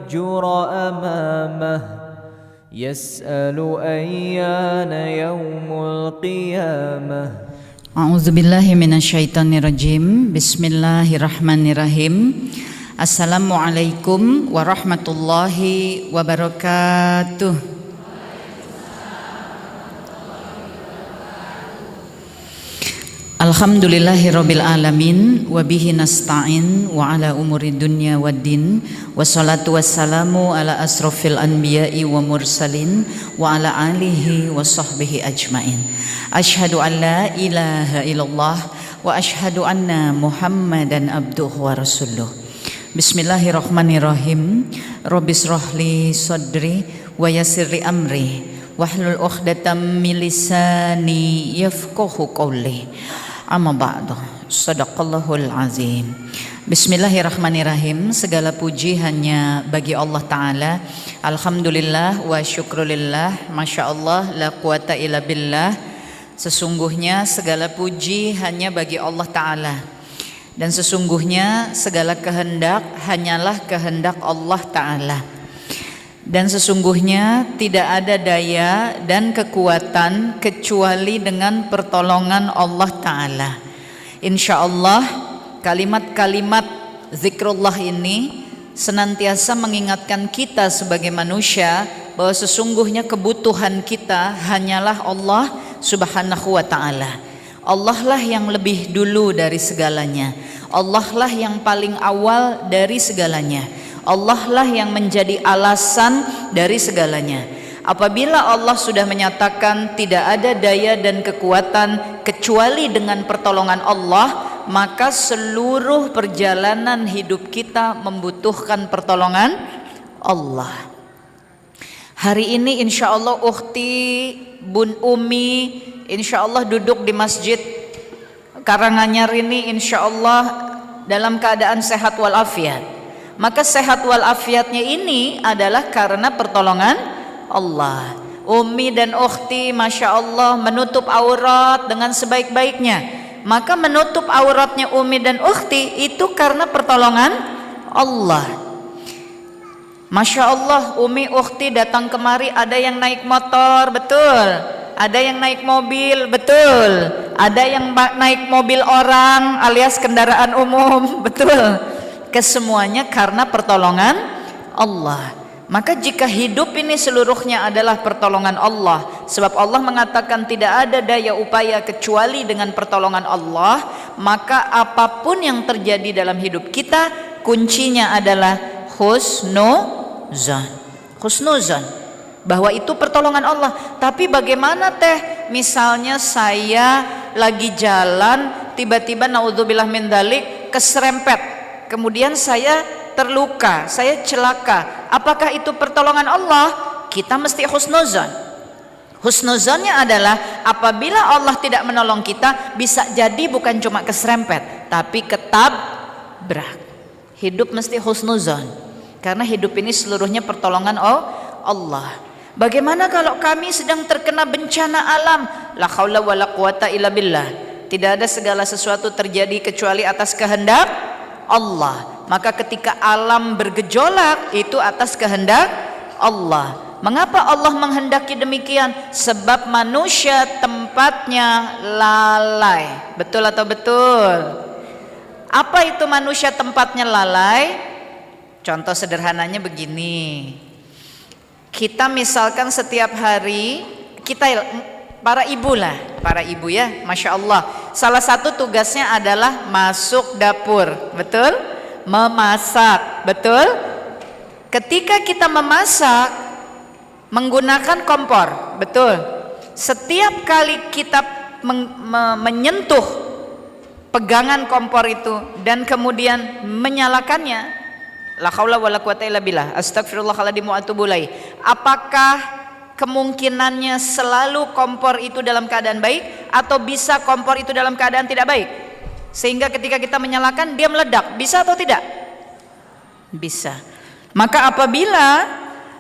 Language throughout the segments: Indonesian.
يفجر أمامه يسأل أيان يوم القيامة. A'udzu billahi minasyaitonir rajim. Bismillahirrahmanirrahim. Assalamualaikum warahmatullahi wabarakatuh. Alhamdulillahirabbil alamin wa bihi nasta'in wa ala umuri dunya waddin wassalatu wassalamu ala asrofil anbiya'i wa mursalin wa ala alihi wa sahbihi ajmain. Asyhadu an la ilaha illallah wa asyhadu anna Muhammadan abduhu wa rasuluh. Bismillahirrahmanirrahim. Rabbis rohli sadri wa yassirli amri wahlul 'uqdatam min lisani yafqahu qawli. Amma ba'du. Shadaqallahul azim. Bismillahirrahmanirrahim. Segala puji hanya bagi Allah Ta'ala. Alhamdulillah wa syukrulillah. Masya Allah la quwata illa billah. Sesungguhnya segala puji hanya bagi Allah Ta'ala, dan sesungguhnya segala kehendak hanyalah kehendak Allah Ta'ala, dan sesungguhnya tidak ada daya dan kekuatan kecuali dengan pertolongan Allah Ta'ala. Insya Allah kalimat-kalimat zikrullah ini senantiasa mengingatkan kita sebagai manusia bahwa sesungguhnya kebutuhan kita hanyalah Allah Subhanahu wa Ta'ala. Allah lah yang lebih dulu dari segalanya. Allah lah yang paling awal dari segalanya. Allah lah yang menjadi alasan dari segalanya. Apabila Allah sudah menyatakan tidak ada daya dan kekuatan kecuali dengan pertolongan Allah, maka seluruh perjalanan hidup kita membutuhkan pertolongan Allah. Hari ini insya Allah ukhti Bun Umi insya Allah duduk di masjid Karanganyar ini insya Allah dalam keadaan sehat walafiat. Maka sehat walafiatnya ini adalah karena pertolongan Allah. Umi dan ukhti masya Allah menutup aurat dengan sebaik-baiknya. Maka menutup auratnya Umi dan ukhti itu karena pertolongan Allah. Masya Allah, Umi ukhti datang kemari, ada yang naik motor, betul. Ada yang naik mobil, betul. Ada yang naik mobil orang alias kendaraan umum, betul. Kesemuanya karena pertolongan Allah. Maka jika hidup ini seluruhnya adalah pertolongan Allah, sebab Allah mengatakan tidak ada daya upaya kecuali dengan pertolongan Allah, maka apapun yang terjadi dalam hidup kita, kuncinya adalah husnuzan, bahwa itu pertolongan Allah. Tapi bagaimana teh, misalnya saya lagi jalan tiba-tiba naudzubillah min dzalik keserempet, kemudian saya terluka, saya celaka, apakah itu pertolongan Allah? Kita mesti husnuzan. Husnuzannya adalah apabila Allah tidak menolong kita, bisa jadi bukan cuma keserempet tapi ketabrak. Hidup mesti husnuzan, karena hidup ini seluruhnya pertolongan Allah. Bagaimana kalau kami sedang terkena bencana alam? La haula wala quwata illa billah. Tidak ada segala sesuatu terjadi kecuali atas kehendak Allah. Maka ketika alam bergejolak, itu atas kehendak Allah. Mengapa Allah menghendaki demikian? Sebab manusia tempatnya lalai. Betul atau betul? Apa itu manusia tempatnya lalai? Contoh sederhananya begini. Kita misalkan setiap hari, kita para ibu lah, para ibu ya, Masya Allah, salah satu tugasnya adalah masuk dapur, betul? Memasak, betul? Ketika kita memasak menggunakan kompor, betul? Setiap kali kita menyentuh pegangan kompor itu dan kemudian menyalakannya, la haula wala quwata illa billah, astagfirullahaladzim wa atubu ilaih, apakah kemungkinannya selalu kompor itu dalam keadaan baik, atau bisa kompor itu dalam keadaan tidak baik sehingga ketika kita menyalakan dia meledak? Bisa atau tidak? Bisa. Maka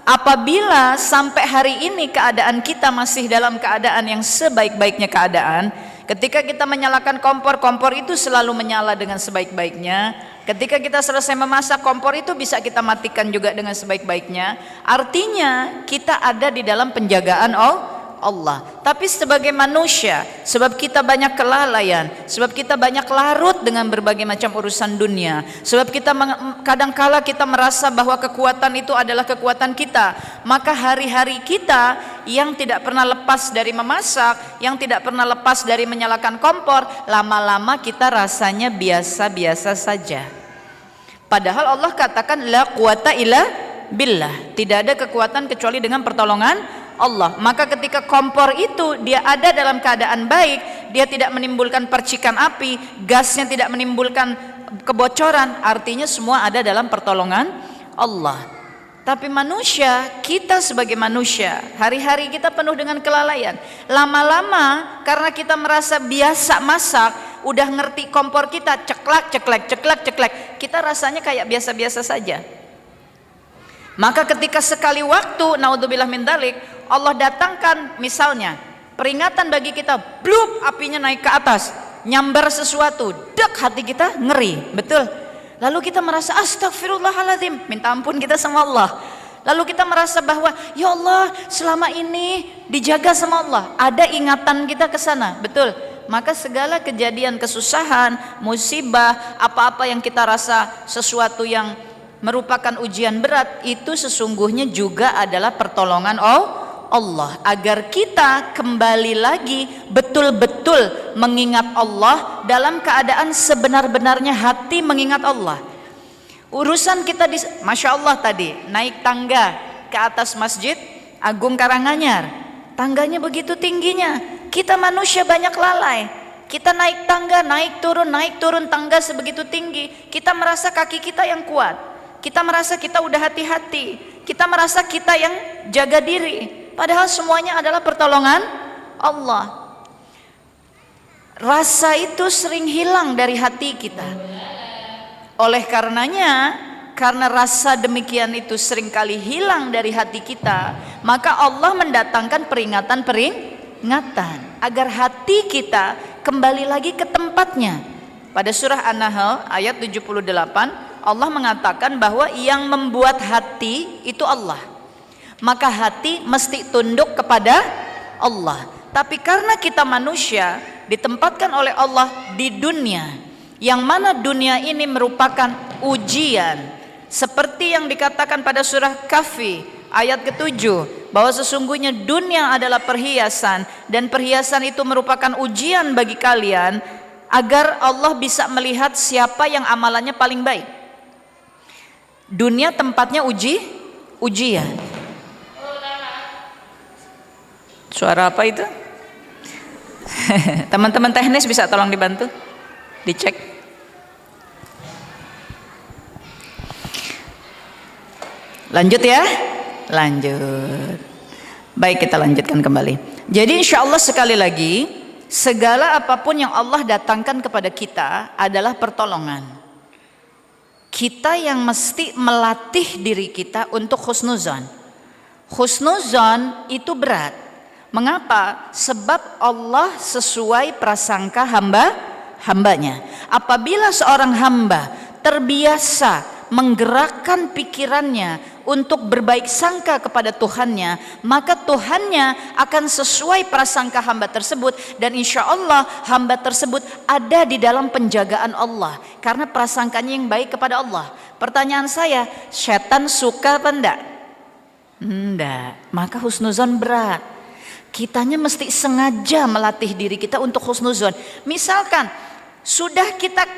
apabila sampai hari ini keadaan kita masih dalam keadaan yang sebaik-baiknya keadaan, Ketika kita menyalakan kompor, kompor itu selalu menyala dengan sebaik-baiknya. Ketika kita selesai memasak, kompor itu bisa kita matikan juga dengan sebaik-baiknya. Artinya kita ada di dalam penjagaan Allah. Tapi sebagai manusia, sebab kita banyak kelalaian, sebab kita banyak larut dengan berbagai macam urusan dunia, sebab kita kadangkala kita merasa bahwa kekuatan itu adalah kekuatan kita, maka hari-hari kita yang tidak pernah lepas dari memasak, yang tidak pernah lepas dari menyalakan kompor, lama-lama kita rasanya biasa-biasa saja. Padahal Allah katakan la quwata illa billah, tidak ada kekuatan kecuali dengan pertolongan Allah. Maka ketika kompor itu dia ada dalam keadaan baik, dia tidak menimbulkan percikan api, gasnya tidak menimbulkan kebocoran, artinya semua ada dalam pertolongan Allah. Tapi manusia, kita sebagai manusia, hari-hari kita penuh dengan kelalaian. Lama-lama karena kita merasa biasa masak, udah ngerti kompor kita, ceklak, kita rasanya kayak biasa-biasa saja. Maka ketika sekali waktu, naudzubillah min dzalik, Allah datangkan misalnya peringatan bagi kita, blub, apinya naik ke atas, nyambar sesuatu, dek, hati kita ngeri, betul. Lalu kita merasa astagfirullahaladzim, minta ampun kita sama Allah. Lalu kita merasa bahwa ya Allah selama ini dijaga sama Allah, ada ingatan kita ke sana, betul. Maka segala kejadian kesusahan, musibah, apa-apa yang kita rasa sesuatu yang merupakan ujian berat, itu sesungguhnya juga adalah pertolongan Allah, agar kita kembali lagi betul-betul mengingat Allah dalam keadaan sebenar-benarnya hati mengingat Allah. Urusan kita Masya Allah tadi naik tangga ke atas Masjid Agung Karanganyar, tangganya begitu tingginya, kita manusia banyak lalai. Kita naik tangga, naik turun tangga sebegitu tinggi, kita merasa kaki kita yang kuat, kita merasa kita udah hati-hati, kita merasa kita yang jaga diri, padahal semuanya adalah pertolongan Allah. Rasa itu sering hilang dari hati kita. Oleh karenanya, karena rasa demikian itu seringkali hilang dari hati kita, maka Allah mendatangkan peringatan agar hati kita kembali lagi ke tempatnya. Pada surah An-Nahl ayat 78, Allah mengatakan bahwa yang membuat hati itu Allah, maka hati mesti tunduk kepada Allah. Tapi karena kita manusia ditempatkan oleh Allah di dunia, yang mana dunia ini merupakan ujian, seperti yang dikatakan pada surah Kahfi ayat ke-7, bahwa sesungguhnya dunia adalah perhiasan, dan perhiasan itu merupakan ujian bagi kalian, agar Allah bisa melihat siapa yang amalannya paling baik. Dunia tempatnya ujian. Suara apa itu? Teman-teman teknis bisa tolong dibantu, dicek. Lanjut ya, lanjut. Baik, kita lanjutkan kembali. Jadi insya Allah sekali lagi, segala apapun yang Allah datangkan kepada kita adalah pertolongan. Kita yang mesti melatih diri kita untuk husnuzan. Husnuzan itu berat. Mengapa? Sebab Allah sesuai prasangka hambanya. Apabila seorang hamba terbiasa menggerakkan pikirannya untuk berbaik sangka kepada Tuhannya, maka Tuhannya akan sesuai prasangka hamba tersebut, dan insya Allah hamba tersebut ada di dalam penjagaan Allah karena prasangkanya yang baik kepada Allah. Pertanyaan saya, setan suka apa enggak? Enggak. Maka husnuzon berat. Kitanya mesti sengaja melatih diri kita untuk husnuzon. Misalkan sudah kita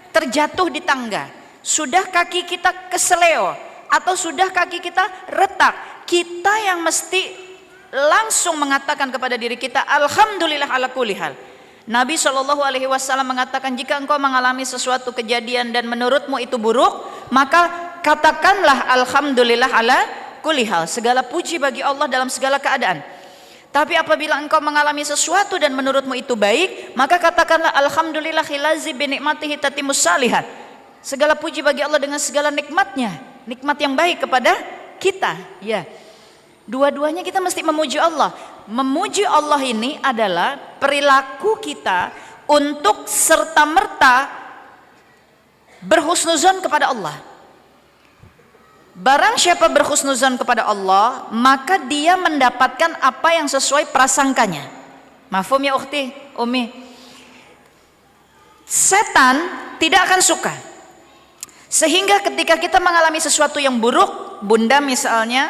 terjatuh di tangga, sudah kaki kita keseleo, atau sudah kaki kita retak, kita yang mesti langsung mengatakan kepada diri kita, alhamdulillah ala kulli hal. Nabi SAW mengatakan, jika engkau mengalami sesuatu kejadian dan menurutmu itu buruk, maka katakanlah alhamdulillah ala kulli hal, segala puji bagi Allah dalam segala keadaan. Tapi apabila engkau mengalami sesuatu dan menurutmu itu baik, maka katakanlah alhamdulillahillazi bi ni'matihi tatimmus shalihat, segala puji bagi Allah dengan segala nikmatnya, nikmat yang baik kepada kita. Ya, dua-duanya kita mesti memuji Allah. Memuji Allah ini adalah perilaku kita untuk serta-merta berhusnuzon kepada Allah. Barang siapa berhusnuzon kepada Allah, maka dia mendapatkan apa yang sesuai prasangkanya. Mafhum ya ukhti, Umi? Setan tidak akan suka. Sehingga ketika kita mengalami sesuatu yang buruk, bunda misalnya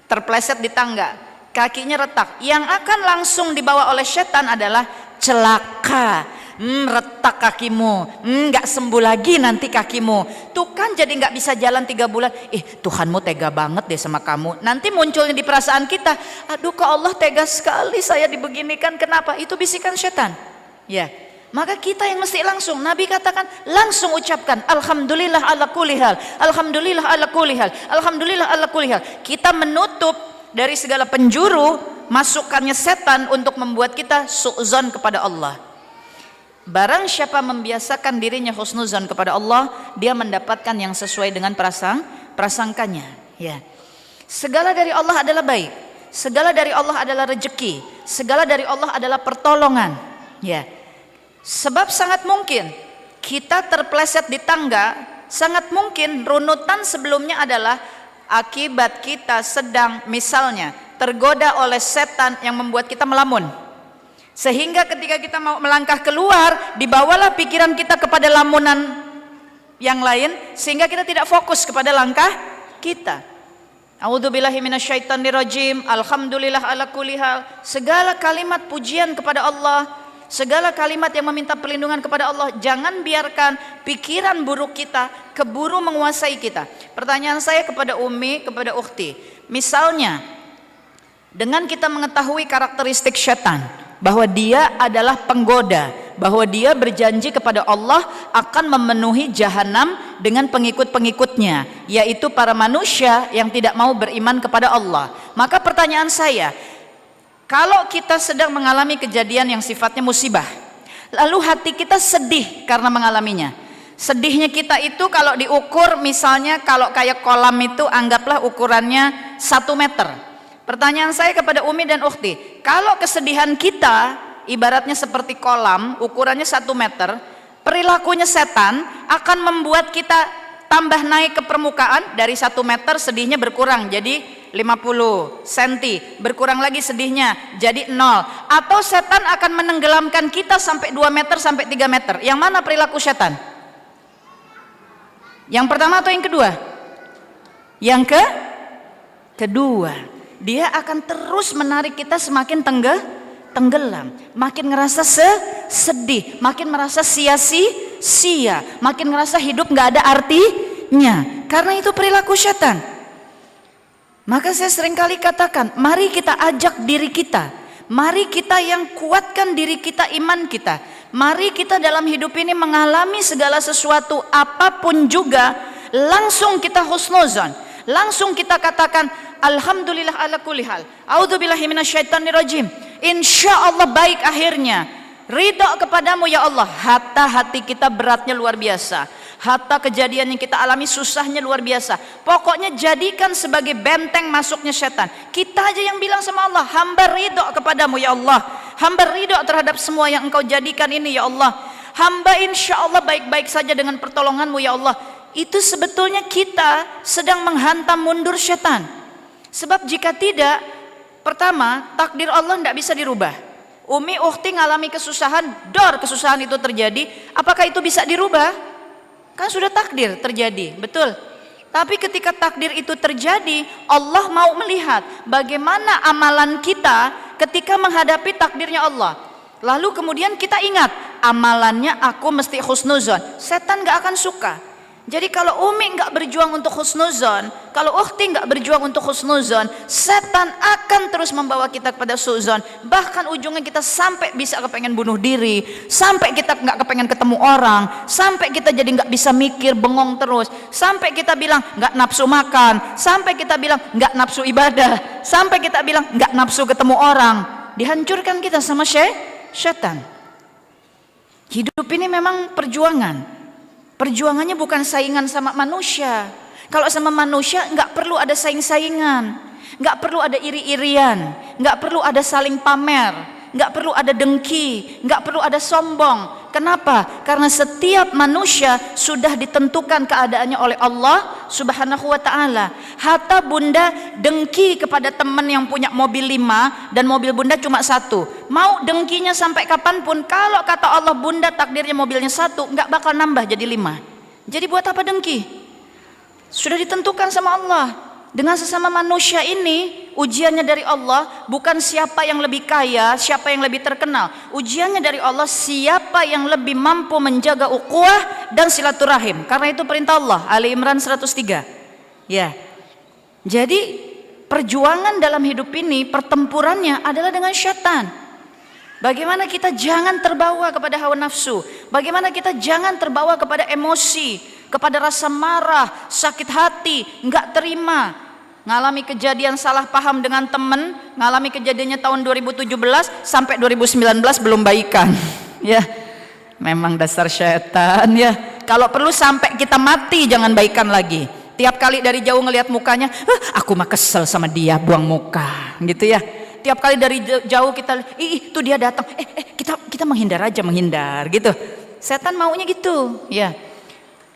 terpleset di tangga, kakinya retak, yang akan langsung dibawa oleh setan adalah celaka. Retak kakimu, nggak sembuh lagi nanti kakimu. Tuh kan jadi nggak bisa jalan 3 bulan. Tuhanmu tega banget deh sama kamu. Nanti munculnya di perasaan kita, aduh kok Allah tega sekali saya dibeginikan. Kenapa? Itu bisikan setan. Ya, maka kita yang mesti langsung. Nabi katakan langsung ucapkan alhamdulillah ala kulli hal, alhamdulillah ala kulli hal, alhamdulillah ala kulli hal. Kita menutup dari segala penjuru masukannya setan untuk membuat kita su'zon kepada Allah. Barang siapa membiasakan dirinya husnuzan kepada Allah, dia mendapatkan yang sesuai dengan prasangkanya. Ya. Segala dari Allah adalah baik, segala dari Allah adalah rezeki, segala dari Allah adalah pertolongan. Ya. Sebab sangat mungkin kita terpleset di tangga, sangat mungkin runutan sebelumnya adalah akibat kita sedang misalnya tergoda oleh setan yang membuat kita melamun. Sehingga ketika kita mau melangkah keluar, dibawalah pikiran kita kepada lamunan yang lain, sehingga kita tidak fokus kepada langkah kita. A'udzubillahi minasyaitonirrajim. Alhamdulillah ala kulli hal. Segala kalimat pujian kepada Allah, segala kalimat yang meminta perlindungan kepada Allah. Jangan biarkan pikiran buruk kita keburu menguasai kita. Pertanyaan saya kepada Umi, kepada ukhti, misalnya dengan kita mengetahui karakteristik syaitan, bahwa dia adalah penggoda, bahwa dia berjanji kepada Allah akan memenuhi jahanam dengan pengikut-pengikutnya, yaitu para manusia yang tidak mau beriman kepada Allah. Maka pertanyaan saya, kalau kita sedang mengalami kejadian yang sifatnya musibah, lalu hati kita sedih karena mengalaminya, sedihnya kita itu kalau diukur, misalnya kalau kayak kolam itu anggaplah ukurannya 1 meter. Pertanyaan saya kepada Umi dan ukhti, kalau kesedihan kita ibaratnya seperti kolam, ukurannya 1 meter, perilakunya setan akan membuat kita tambah naik ke permukaan. Dari 1 meter sedihnya berkurang jadi 50 cm, berkurang lagi sedihnya jadi 0. Atau setan akan menenggelamkan kita sampai 2 meter sampai 3 meter. Yang mana perilaku setan? Yang pertama atau yang kedua? Yang kedua. Dia akan terus menarik kita semakin tenggelam, makin ngerasa sedih, makin merasa sia-sia, makin ngerasa hidup nggak ada artinya, karena itu perilaku syaitan. Maka saya seringkali katakan, mari kita ajak diri kita, mari kita yang kuatkan diri kita, iman kita, mari kita dalam hidup ini mengalami segala sesuatu apapun juga, langsung kita husnuzon, langsung kita katakan alhamdulillah ala kulli hal, a'udzubillahi minasyaitonirrajim, insyaallah baik akhirnya, ridha kepadamu ya Allah. Hatta hati kita beratnya luar biasa, hatta kejadian yang kita alami susahnya luar biasa, pokoknya jadikan sebagai benteng masuknya setan. Kita aja yang bilang sama Allah, hamba ridha kepadamu ya Allah, hamba ridha terhadap semua yang engkau jadikan ini ya Allah, hamba insyaallah baik-baik saja dengan pertolonganmu ya Allah. Itu sebetulnya kita sedang menghantam mundur setan. Sebab jika tidak, pertama takdir Allah tidak bisa dirubah. Umi ukhti ngalami kesusahan, kesusahan itu terjadi, apakah itu bisa dirubah? Kan sudah takdir terjadi, betul. Tapi ketika takdir itu terjadi, Allah mau melihat bagaimana amalan kita ketika menghadapi takdirnya Allah. Lalu kemudian kita ingat, amalannya aku mesti husnuzon, setan gak akan suka. Jadi kalau Umi nggak berjuang untuk husnuzon, kalau ukhti nggak berjuang untuk husnuzon, setan akan terus membawa kita kepada suuzon. Bahkan ujungnya kita sampai bisa kepengen bunuh diri, sampai kita nggak kepengen ketemu orang, sampai kita jadi nggak bisa mikir, bengong terus, sampai kita bilang nggak nafsu makan, sampai kita bilang nggak nafsu ibadah, sampai kita bilang nggak nafsu ketemu orang. Dihancurkan kita sama setan. Hidup ini memang perjuangan. Perjuangannya bukan saingan sama manusia. Kalau sama manusia nggak perlu ada saing-saingan, nggak perlu ada iri-irian, nggak perlu ada saling pamer, nggak perlu ada dengki, nggak perlu ada sombong. Kenapa? Karena setiap manusia sudah ditentukan keadaannya oleh Allah Subhanahu wa ta'ala. Hatta bunda dengki kepada teman yang punya mobil 5 dan mobil bunda cuma 1. Mau dengkinya sampai kapanpun, kalau kata Allah bunda takdirnya mobilnya 1, nggak bakal nambah jadi 5. Jadi buat apa dengki? Sudah ditentukan sama Allah. Dengan sesama manusia ini ujiannya dari Allah, bukan siapa yang lebih kaya, siapa yang lebih terkenal. Ujiannya dari Allah, siapa yang lebih mampu menjaga ukhuwah dan silaturahim. Karena itu perintah Allah, Ali Imran 103. Ya. Jadi perjuangan dalam hidup ini, pertempurannya adalah dengan syaitan. Bagaimana kita jangan terbawa kepada hawa nafsu, bagaimana kita jangan terbawa kepada emosi, kepada rasa marah, sakit hati, nggak terima, ngalami kejadian salah paham dengan teman, ngalami kejadiannya tahun 2017 sampai 2019 belum baikan. Ya, memang dasar syaitan ya. Kalau perlu sampai kita mati jangan baikan lagi. Tiap kali dari jauh ngelihat mukanya, aku mah kesel sama dia, buang muka, gitu ya. Tiap kali dari jauh kita, itu dia datang, kita menghindar aja, menghindar, gitu. Setan maunya gitu, ya.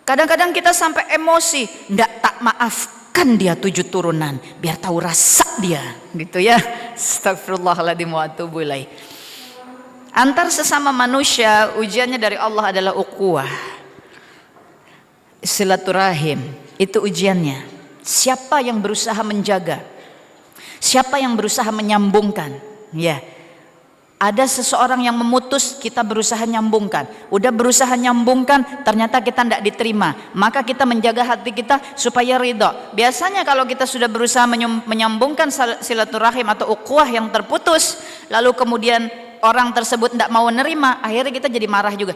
Kadang-kadang kita sampai emosi, ndak tak maafkan dia 7 turunan, biar tahu rasa dia, gitu ya. Astagfirullahaladzim wa atubu ilaih. Antar sesama manusia ujiannya dari Allah adalah ukhuwah, silaturahim, itu ujiannya. Siapa yang berusaha menjaga? Siapa yang berusaha menyambungkan? Ya. Ada seseorang yang memutus, kita berusaha nyambungkan. Udah berusaha nyambungkan, ternyata kita tidak diterima. Maka kita menjaga hati kita supaya ridha. Biasanya kalau kita sudah berusaha menyambungkan silaturahim atau ukhuwah yang terputus, lalu kemudian orang tersebut tidak mau menerima, akhirnya kita jadi marah juga.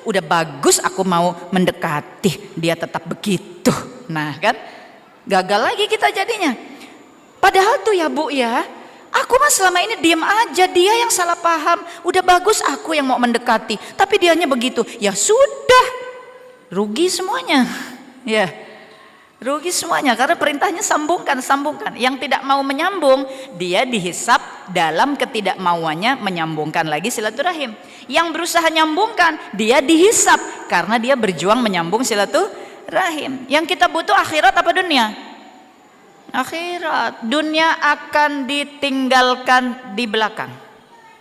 Udah bagus aku mau mendekati, dia tetap begitu. Nah kan, gagal lagi kita jadinya. Padahal tuh ya Bu ya, aku mah selama ini diam aja, dia yang salah paham. Udah bagus aku yang mau mendekati, tapi dianya begitu. Ya sudah, rugi semuanya. Ya, rugi semuanya karena perintahnya sambungkan, sambungkan. Yang tidak mau menyambung, dia dihisap dalam ketidakmauannya menyambungkan lagi silaturahim. Yang berusaha nyambungkan, dia dihisap karena dia berjuang menyambung silaturahim. Yang kita butuh akhirat apa dunia? Akhirat. Dunia akan ditinggalkan di belakang.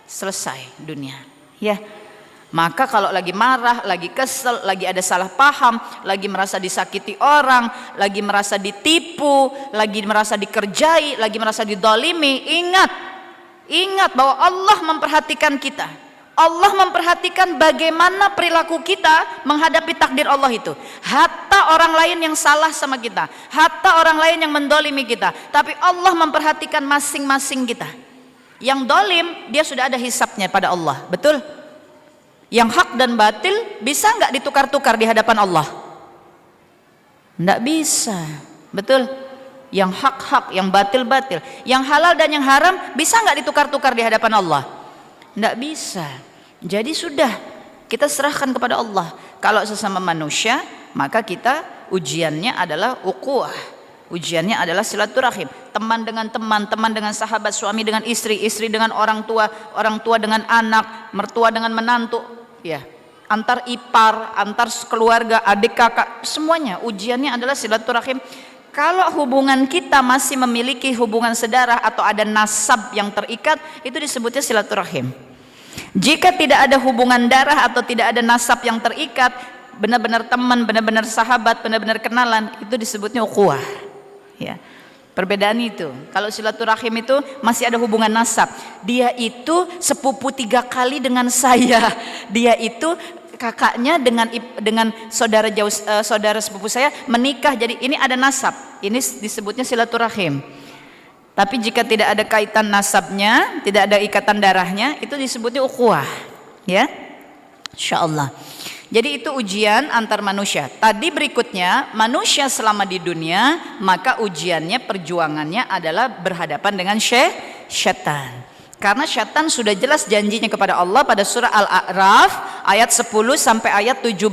Selesai dunia. Ya. Maka kalau lagi marah, lagi kesel, lagi ada salah paham, lagi merasa disakiti orang, lagi merasa ditipu, lagi merasa dikerjai, lagi merasa didolimi, ingat bahwa Allah memperhatikan kita. Allah memperhatikan bagaimana perilaku kita menghadapi takdir Allah itu. Hatta orang lain yang salah sama kita, hatta orang lain yang mendolimi kita, tapi Allah memperhatikan masing-masing kita. Yang dolim, dia sudah ada hisapnya pada Allah, betul? Yang hak dan batil bisa nggak ditukar-tukar di hadapan Allah? Nggak bisa, betul? Yang hak-hak, yang batil-batil, yang halal dan yang haram bisa nggak ditukar-tukar di hadapan Allah? Nggak bisa. Jadi sudah kita serahkan kepada Allah. Kalau sesama manusia, maka kita ujiannya adalah ukhuwah, ujiannya adalah silaturahim. Teman dengan teman, teman dengan sahabat, suami dengan istri, istri dengan orang tua dengan anak, mertua dengan menantu, ya, antar ipar, antar keluarga, adik kakak, semuanya ujiannya adalah silaturahim. Kalau hubungan kita masih memiliki hubungan sedarah atau ada nasab yang terikat, itu disebutnya silaturahim. Jika tidak ada hubungan darah atau tidak ada nasab yang terikat, benar-benar teman, benar-benar sahabat, benar-benar kenalan, itu disebutnya ukhuwah. Ya. Perbedaan itu. Kalau silaturahim itu masih ada hubungan nasab. Dia itu sepupu 3 kali dengan saya. Dia itu kakaknya dengan saudara jauh, saudara sepupu saya menikah, jadi ini ada nasab, ini disebutnya silaturahim. Tapi jika tidak ada kaitan nasabnya, tidak ada ikatan darahnya, itu disebutnya ukhuwah, ya, insyaallah. Jadi itu ujian antar manusia. Tadi berikutnya, manusia selama di dunia, maka ujiannya, perjuangannya adalah berhadapan dengan syaitan. Karena syaitan sudah jelas janjinya kepada Allah pada surah Al-A'raf ayat 10 sampai ayat 17.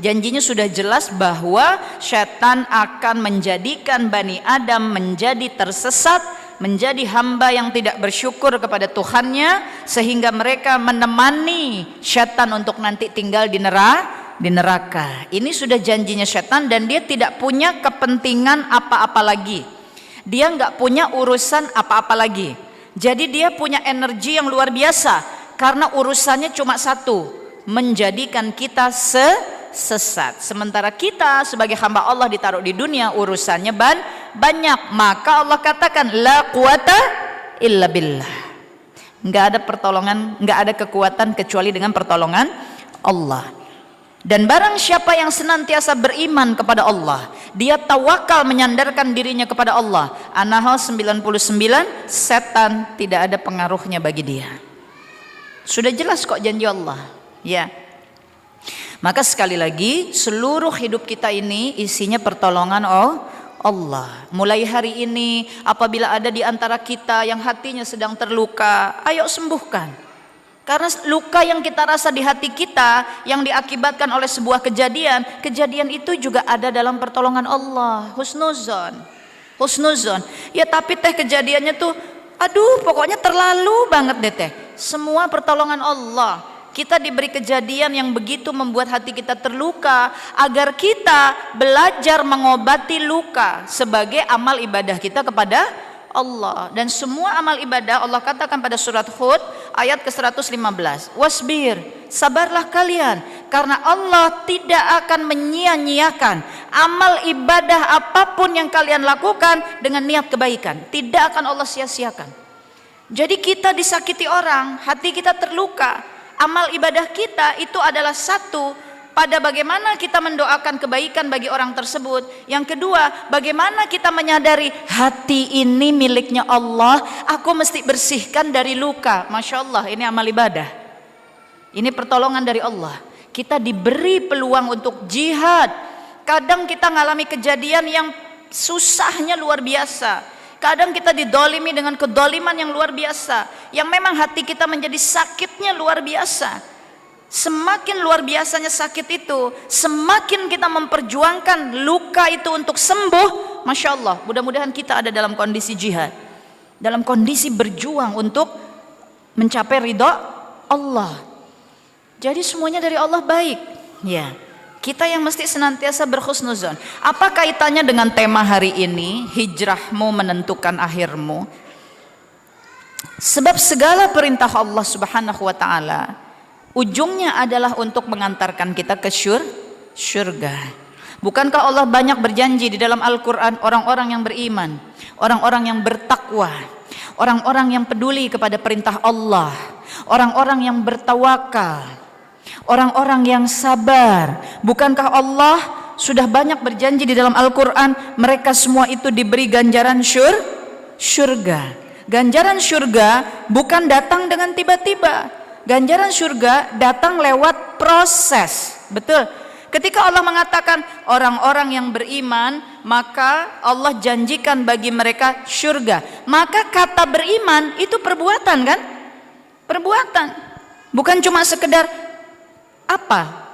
Janjinya sudah jelas bahwa syaitan akan menjadikan Bani Adam menjadi tersesat menjadi hamba yang tidak bersyukur kepada Tuhannya, sehingga mereka menemani syaitan untuk nanti tinggal di neraka. Ini sudah janjinya syaitan, dan dia tidak punya kepentingan apa-apa lagi. Dia nggak punya urusan apa-apa lagi. Jadi dia punya energi yang luar biasa, karena urusannya cuma satu, menjadikan kita sesat. Sementara kita sebagai hamba Allah ditaruh di dunia, urusannya banyak. Maka Allah katakan la quwata illa billah. Nggak ada pertolongan, nggak ada kekuatan kecuali dengan pertolongan Allah. Dan barang siapa yang senantiasa beriman kepada Allah, dia tawakal menyandarkan dirinya kepada Allah, An-Nahl 99, setan tidak ada pengaruhnya bagi dia. Sudah jelas kok janji Allah, ya. Maka sekali lagi, seluruh hidup kita ini isinya pertolongan Allah. Mulai hari ini, apabila ada di antara kita yang hatinya sedang terluka, ayo sembuhkan. Karena luka yang kita rasa di hati kita, yang diakibatkan oleh sebuah kejadian itu juga ada dalam pertolongan Allah. Husnuzon. Ya tapi teh kejadiannya tuh, aduh pokoknya terlalu banget deh teh. Semua pertolongan Allah. Kita diberi kejadian yang begitu membuat hati kita terluka, agar kita belajar mengobati luka sebagai amal ibadah kita kepada Allah. Dan semua amal ibadah Allah katakan pada surat Hud ayat ke-115, wasbir, sabarlah kalian, karena Allah tidak akan menyia-nyiakan amal ibadah apapun yang kalian lakukan dengan niat kebaikan. Tidak akan Allah sia-siakan. Jadi kita disakiti orang, hati kita terluka, amal ibadah kita itu adalah satu, pada bagaimana kita mendoakan kebaikan bagi orang tersebut. Yang kedua, bagaimana kita menyadari hati ini miliknya Allah, aku mesti bersihkan dari luka. Masya Allah, ini amal ibadah, ini pertolongan dari Allah. Kita diberi peluang untuk jihad. Kadang kita ngalami kejadian yang susahnya luar biasa, kadang kita didolimi dengan kedoliman yang luar biasa, yang memang hati kita menjadi sakitnya luar biasa. Semakin luar biasanya sakit itu, semakin kita memperjuangkan luka itu untuk sembuh. Masya Allah, mudah-mudahan kita ada dalam kondisi jihad, dalam kondisi berjuang untuk mencapai ridho Allah. Jadi semuanya dari Allah baik, ya. Kita yang mesti senantiasa berhusnuzon. Apa kaitannya dengan tema hari ini, hijrahmu menentukan akhirmu? Sebab segala perintah Allah Subhanahu wa ta'ala ujungnya adalah untuk mengantarkan kita ke syurga. Bukankah Allah banyak berjanji di dalam Al-Quran, orang-orang yang beriman, orang-orang yang bertakwa, orang-orang yang peduli kepada perintah Allah, orang-orang yang bertawakal, orang-orang yang sabar. Bukankah Allah sudah banyak berjanji di dalam Al-Quran, mereka semua itu diberi ganjaran syurga. Ganjaran syurga bukan datang dengan tiba-tiba. Ganjaran surga datang lewat proses. Betul. Ketika Allah mengatakan orang-orang yang beriman, maka Allah janjikan bagi mereka surga. Maka kata beriman itu perbuatan kan? Perbuatan. Bukan cuma sekedar apa?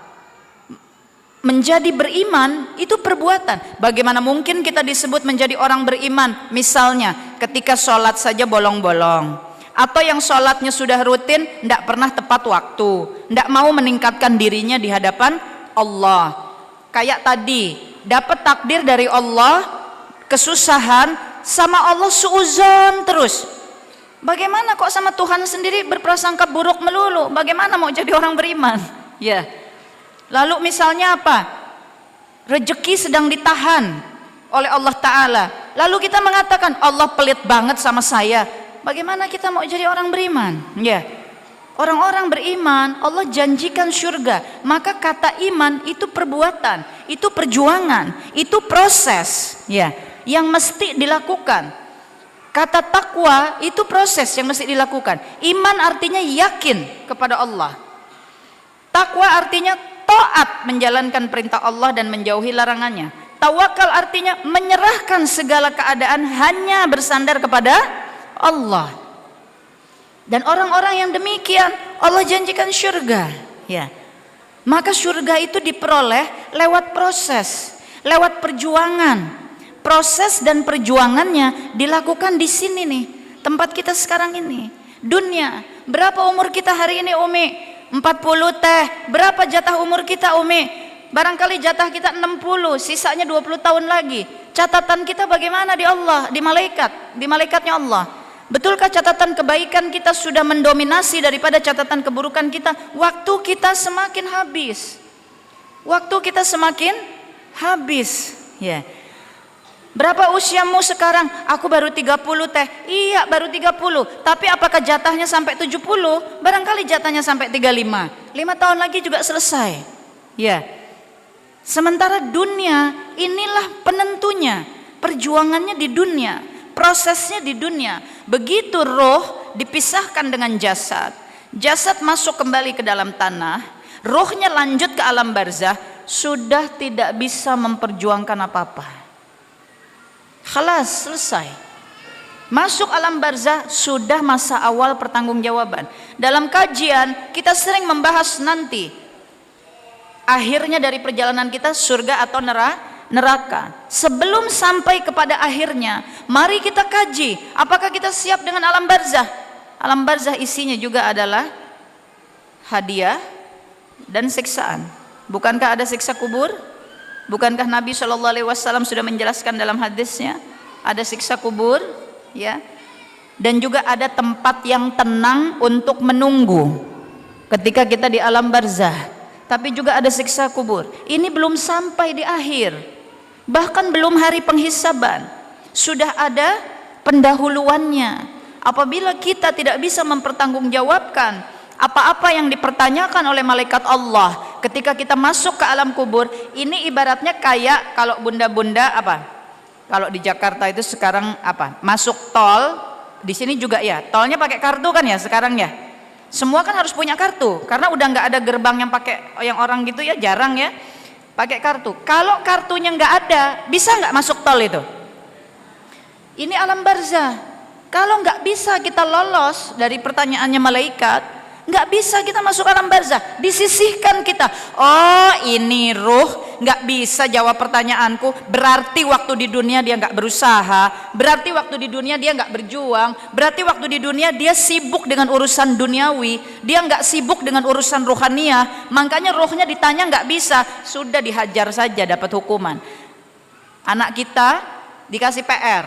Menjadi beriman itu perbuatan. Bagaimana mungkin kita disebut menjadi orang beriman? Misalnya ketika sholat saja bolong-bolong, atau yang sholatnya sudah rutin, tidak pernah tepat waktu, tidak mau meningkatkan dirinya di hadapan Allah. Kayak tadi, dapat takdir dari Allah, kesusahan, sama Allah suuzon terus. Bagaimana kok sama Tuhan sendiri berprasangka buruk melulu? Bagaimana mau jadi orang beriman? Ya. Lalu misalnya apa? Rezeki sedang ditahan oleh Allah Ta'ala, lalu kita mengatakan Allah pelit banget sama saya. Bagaimana kita mau jadi orang beriman? Ya, orang-orang beriman Allah janjikan surga. Maka kata iman itu perbuatan, itu perjuangan, itu proses, ya, yang mesti dilakukan. Kata takwa itu proses yang mesti dilakukan. Iman artinya yakin kepada Allah. Takwa artinya taat menjalankan perintah Allah dan menjauhi larangannya. Tawakal artinya menyerahkan segala keadaan hanya bersandar kepada Allah. Dan orang-orang yang demikian Allah janjikan surga, ya. Maka surga itu diperoleh lewat proses, lewat perjuangan. proses dan perjuangannya dilakukan di sini nih, tempat kita sekarang ini, dunia. Berapa umur kita hari ini, Umi? 40 teh. Berapa jatah umur kita, Umi? Barangkali jatah kita 60, sisanya 20 tahun lagi. Catatan kita bagaimana di Allah, di malaikatnya Allah? Betulkah catatan kebaikan kita sudah mendominasi daripada catatan keburukan kita? Waktu kita semakin habis. Waktu kita semakin habis. Ya. Berapa usiamu sekarang? Aku baru 30 teh. Iya, baru 30. Tapi apakah jatahnya sampai 70? Barangkali jatahnya sampai 35. 5 tahun lagi juga selesai. Ya. Sementara dunia inilah penentunya. Perjuangannya di dunia, prosesnya di dunia. Begitu roh dipisahkan dengan jasad, jasad masuk kembali ke dalam tanah, rohnya lanjut ke alam barzah, sudah tidak bisa memperjuangkan apa-apa. Khalas, selesai. Masuk alam barzah sudah masa awal pertanggungjawaban. Dalam kajian kita sering membahas nanti akhirnya dari perjalanan kita surga atau neraka. Sebelum sampai kepada akhirnya, mari kita kaji apakah kita siap dengan alam barzah. Alam barzah isinya juga adalah hadiah dan siksaan. Bukankah ada siksa kubur? Bukankah Nabi SAW sudah menjelaskan dalam hadisnya ada siksa kubur, ya? Dan juga ada tempat yang tenang untuk menunggu ketika kita di alam barzah. Tapi juga ada siksa kubur. Ini belum sampai di akhir, bahkan belum hari penghisaban, sudah ada pendahuluannya. Apabila kita tidak bisa mempertanggungjawabkan apa-apa yang dipertanyakan oleh malaikat Allah ketika kita masuk ke alam kubur, ini ibaratnya kayak kalau bunda-bunda apa? Kalau di Jakarta itu sekarang apa? Masuk tol, di sini juga ya. Tolnya pakai kartu kan ya sekarang ya. Semua kan harus punya kartu karena udah nggak ada gerbang yang pakai yang orang gitu ya, jarang ya. Pakai kartu. Kalau kartunya nggak ada, bisa nggak masuk tol itu? Ini alam barzah. Kalau nggak bisa kita lolos dari pertanyaannya malaikat, nggak bisa kita masuk alam barzah, disisihkan kita. Oh, ini ruh nggak bisa jawab pertanyaanku, berarti waktu di dunia dia nggak berusaha, berarti waktu di dunia dia nggak berjuang, berarti waktu di dunia dia sibuk dengan urusan duniawi, dia nggak sibuk dengan urusan rohaniah. Makanya rohnya ditanya nggak bisa, sudah dihajar saja dapat hukuman. Anak kita dikasih PR,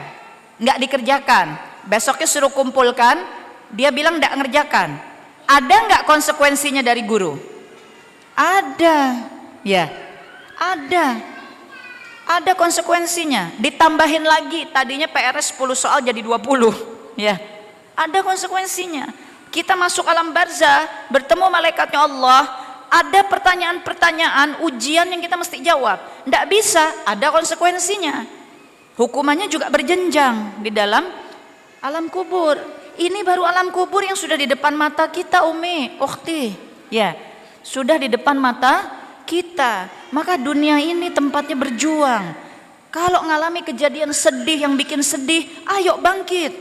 nggak dikerjakan, besoknya suruh kumpulkan, dia bilang nggak ngerjakan. Ada nggak konsekuensinya dari guru? Ada, ya, ada konsekuensinya. Ditambahin lagi, tadinya PR-nya 10 soal jadi 20, ya, ada konsekuensinya. Kita masuk alam barzah, bertemu malaikatnya Allah, ada pertanyaan-pertanyaan, ujian yang kita mesti jawab. Nggak bisa, ada konsekuensinya. Hukumannya juga berjenjang di dalam alam kubur. Ini baru alam kubur yang sudah di depan mata kita, Umi, ukhti, ya, sudah di depan mata kita. Maka dunia ini tempatnya berjuang. Kalau ngalami kejadian sedih yang bikin sedih, ayo bangkit.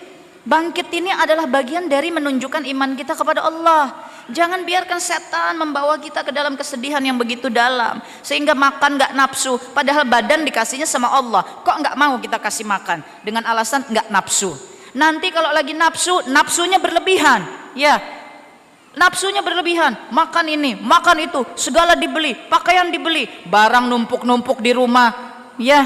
Bangkit ini adalah bagian dari menunjukkan iman kita kepada Allah. Jangan biarkan setan membawa kita ke dalam kesedihan yang begitu dalam sehingga makan nggak nafsu, padahal badan dikasihnya sama Allah. Kok nggak mau kita kasih makan dengan alasan nggak nafsu? Nanti kalau lagi nafsu, nafsunya berlebihan, ya, nafsunya berlebihan, makan ini, makan itu, segala dibeli, pakaian dibeli, barang numpuk-numpuk di rumah, ya,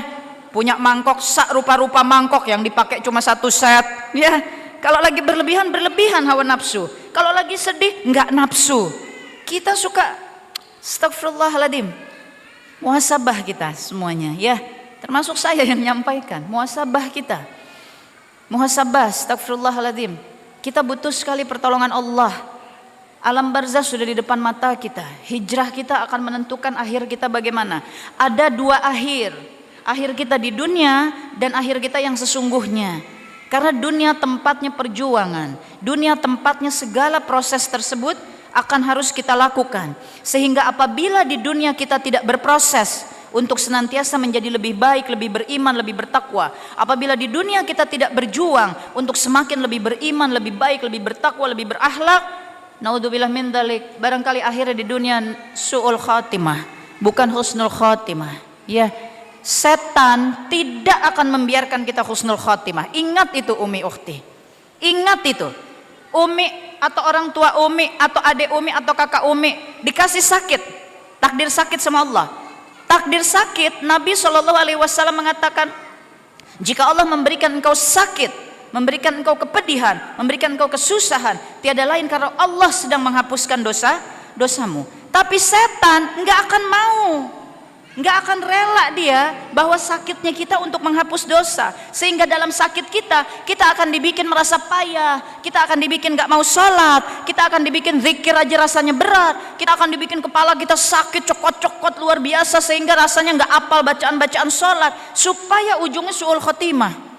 punya mangkok sak rupa-rupa mangkok yang dipakai cuma 1 set, ya. Kalau lagi berlebihan hawa nafsu, kalau lagi sedih nggak nafsu. Kita suka, astagfirullahaladzim, muhasabah kita semuanya, ya, termasuk saya yang menyampaikan, muhasabah kita. Muhasabah, astagfirullahaladzim. Kita butuh sekali pertolongan Allah. Alam barzah sudah di depan mata kita. Hijrah kita akan menentukan akhir kita bagaimana. Ada 2 akhir. Akhir kita di dunia dan akhir kita yang sesungguhnya. Karena dunia tempatnya perjuangan. Dunia tempatnya segala proses tersebut akan harus kita lakukan. Sehingga apabila di dunia kita tidak berproses untuk senantiasa menjadi lebih baik, lebih beriman, lebih bertakwa. Apabila di dunia kita tidak berjuang untuk semakin lebih beriman, lebih baik, lebih bertakwa, lebih berakhlak, naudzubillah min dzalik, barangkali akhirnya di dunia su'ul khatimah, bukan husnul khatimah. Ya, setan tidak akan membiarkan kita husnul khotimah. Ingat itu Umi Ukhti, ingat itu. Umi atau orang tua Umi atau adik Umi atau kakak Umi dikasih sakit, takdir sakit sama Allah. Takdir sakit, Nabi SAW mengatakan, jika Allah memberikan engkau sakit, memberikan engkau kepedihan, memberikan engkau kesusahan, tiada lain karena Allah sedang menghapuskan dosamu. Tapi setan nggak akan mau, nggak akan rela dia bahwa sakitnya kita untuk menghapus dosa. Sehingga dalam sakit kita akan dibikin merasa payah, kita akan dibikin nggak mau sholat, kita akan dibikin zikir aja rasanya berat, kita akan dibikin kepala kita sakit cokot-cokot luar biasa sehingga rasanya nggak apal bacaan-bacaan sholat, supaya ujungnya su'ul khotimah.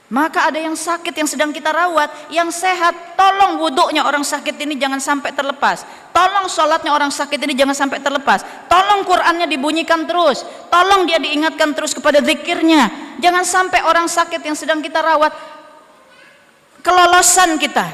Maka ada yang sakit yang sedang kita rawat, yang sehat, tolong wuduknya orang sakit ini jangan sampai terlepas, tolong sholatnya orang sakit ini jangan sampai terlepas, tolong Qur'annya dibunyikan terus, tolong dia diingatkan terus kepada zikirnya. Jangan sampai orang sakit yang sedang kita rawat kelolosan kita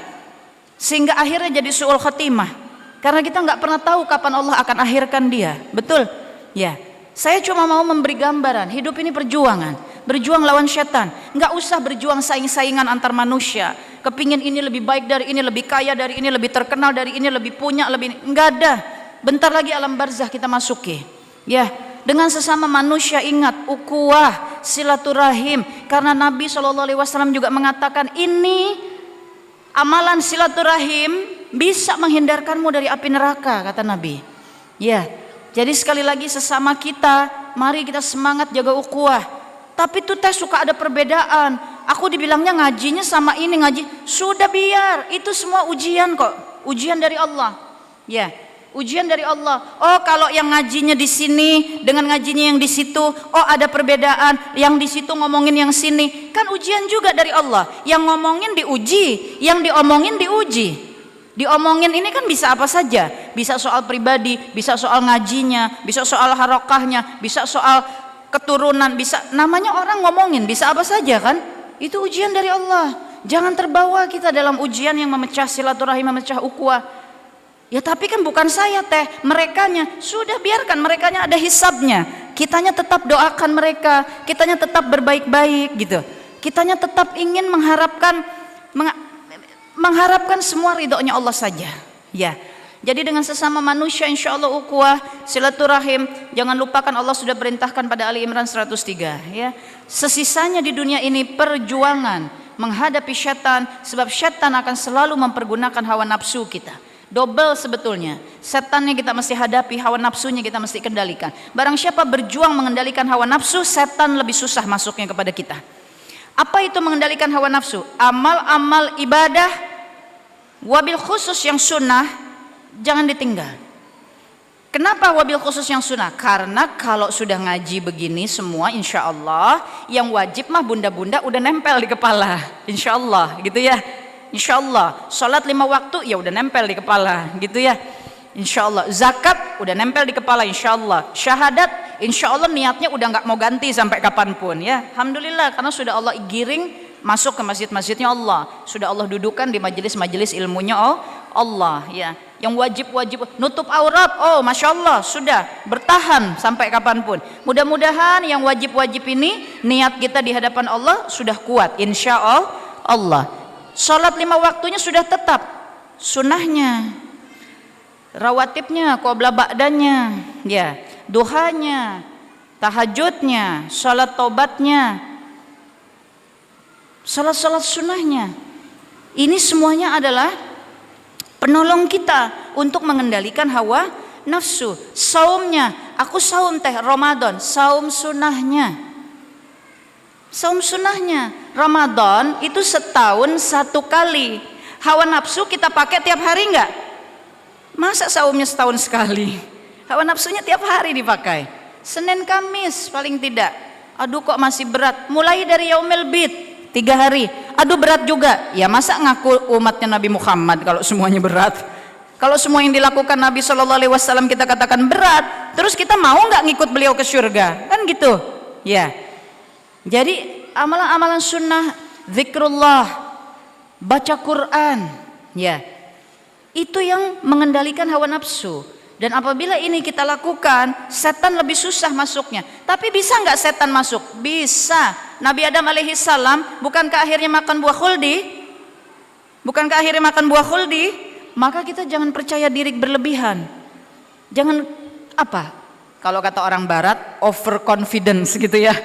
sehingga akhirnya jadi su'ul khatimah, karena kita nggak pernah tahu kapan Allah akan akhirkan dia. Betul ya. Saya cuma mau memberi gambaran, hidup ini perjuangan, berjuang lawan setan. Nggak usah berjuang saing-saingan antar manusia, kepingin ini lebih baik dari ini, lebih kaya dari ini, lebih terkenal dari ini, lebih punya, lebih, nggak ada. Bentar lagi alam barzah kita masuki ya. Dengan sesama manusia ingat ukhuwah, silaturahim, karena Nabi SAW juga mengatakan ini amalan silaturahim bisa menghindarkanmu dari api neraka, kata Nabi ya. Jadi sekali lagi sesama kita, mari kita semangat jaga ukhuwah. Tapi tuh teh suka ada perbedaan. Aku dibilangnya ngajinya sama ini ngaji. Sudah biar, itu semua ujian kok. Ujian dari Allah. Ya, ujian dari Allah. Oh, kalau yang ngajinya di sini dengan ngajinya yang di situ, oh ada perbedaan. Yang di situ ngomongin yang sini, kan ujian juga dari Allah. Yang ngomongin diuji, yang diomongin diuji. Diomongin ini kan bisa apa saja, bisa soal pribadi, bisa soal ngajinya, bisa soal harokahnya, bisa soal keturunan, bisa namanya orang ngomongin, bisa apa saja kan. Itu ujian dari Allah. Jangan terbawa kita dalam ujian yang memecah silaturahim, memecah ukhuwah. Ya tapi kan bukan saya teh, merekanya. Sudah biarkan merekanya ada hisabnya. Kitanya tetap doakan mereka, kitanya tetap berbaik-baik gitu. Kitanya tetap ingin mengharapkan semua ridhonya Allah saja ya. Jadi dengan sesama manusia insya Allah ukhuwah, silaturahim. Jangan lupakan Allah sudah perintahkan pada Ali Imran 103 ya. Sesisanya di dunia ini perjuangan menghadapi syaitan, sebab syaitan akan selalu mempergunakan hawa nafsu kita. Double sebetulnya, setannya kita mesti hadapi, hawa nafsunya kita mesti kendalikan. Barang siapa berjuang mengendalikan hawa nafsu, setan lebih susah masuknya kepada kita. Apa itu mengendalikan hawa nafsu? Amal-amal ibadah, wabil khusus yang sunnah jangan ditinggal. Kenapa wabil khusus yang sunnah? Karena kalau sudah ngaji begini semua insya Allah, yang wajib mah bunda-bunda udah nempel di kepala, insya Allah gitu ya. Insya Allah sholat 5 waktu ya udah nempel di kepala gitu ya. Insya Allah zakat udah nempel di kepala, insya Allah syahadat insya Allah niatnya udah nggak mau ganti sampai kapanpun ya. Alhamdulillah karena sudah Allah giring masuk ke masjid-masjidnya Allah, sudah Allah dudukan di majelis-majelis ilmunya Allah ya. Yang wajib-wajib nutup aurat, oh masya Allah sudah bertahan sampai kapanpun. Mudah-mudahan yang wajib-wajib ini niat kita di hadapan Allah sudah kuat insya Allah. Sholat 5 waktunya sudah tetap, sunnahnya, rawatibnya, qobla ba'danya ya, duhanya, tahajudnya, sholat taubatnya, sholat-sholat sunnahnya. Ini semuanya adalah penolong kita untuk mengendalikan hawa nafsu. Saumnya, aku saum teh Ramadan, saum sunnahnya. Saum sunnahnya Ramadan itu setahun 1 kali. Hawa nafsu kita pakai tiap hari enggak? Masa saumnya setahun sekali? Hawa nafsunya tiap hari dipakai. Senin Kamis paling tidak. Aduh kok masih berat. Mulai dari yaumil bid 3 hari. Aduh berat juga. Ya masa ngaku umatnya Nabi Muhammad kalau semuanya berat? Kalau semua yang dilakukan Nabi SAW kita katakan berat, terus kita mau nggak ngikut beliau ke surga? Kan gitu ya. Jadi amalan-amalan sunnah, zikrullah, baca Quran ya, itu yang mengendalikan hawa nafsu. Dan apabila ini kita lakukan, setan lebih susah masuknya. Tapi bisa nggak setan masuk? Bisa. Nabi Adam alaihi salam bukankah akhirnya makan buah khuldi? Bukankah akhirnya makan buah khuldi? Maka kita jangan percaya diri berlebihan. Jangan apa? Kalau kata orang barat, overconfidence gitu ya.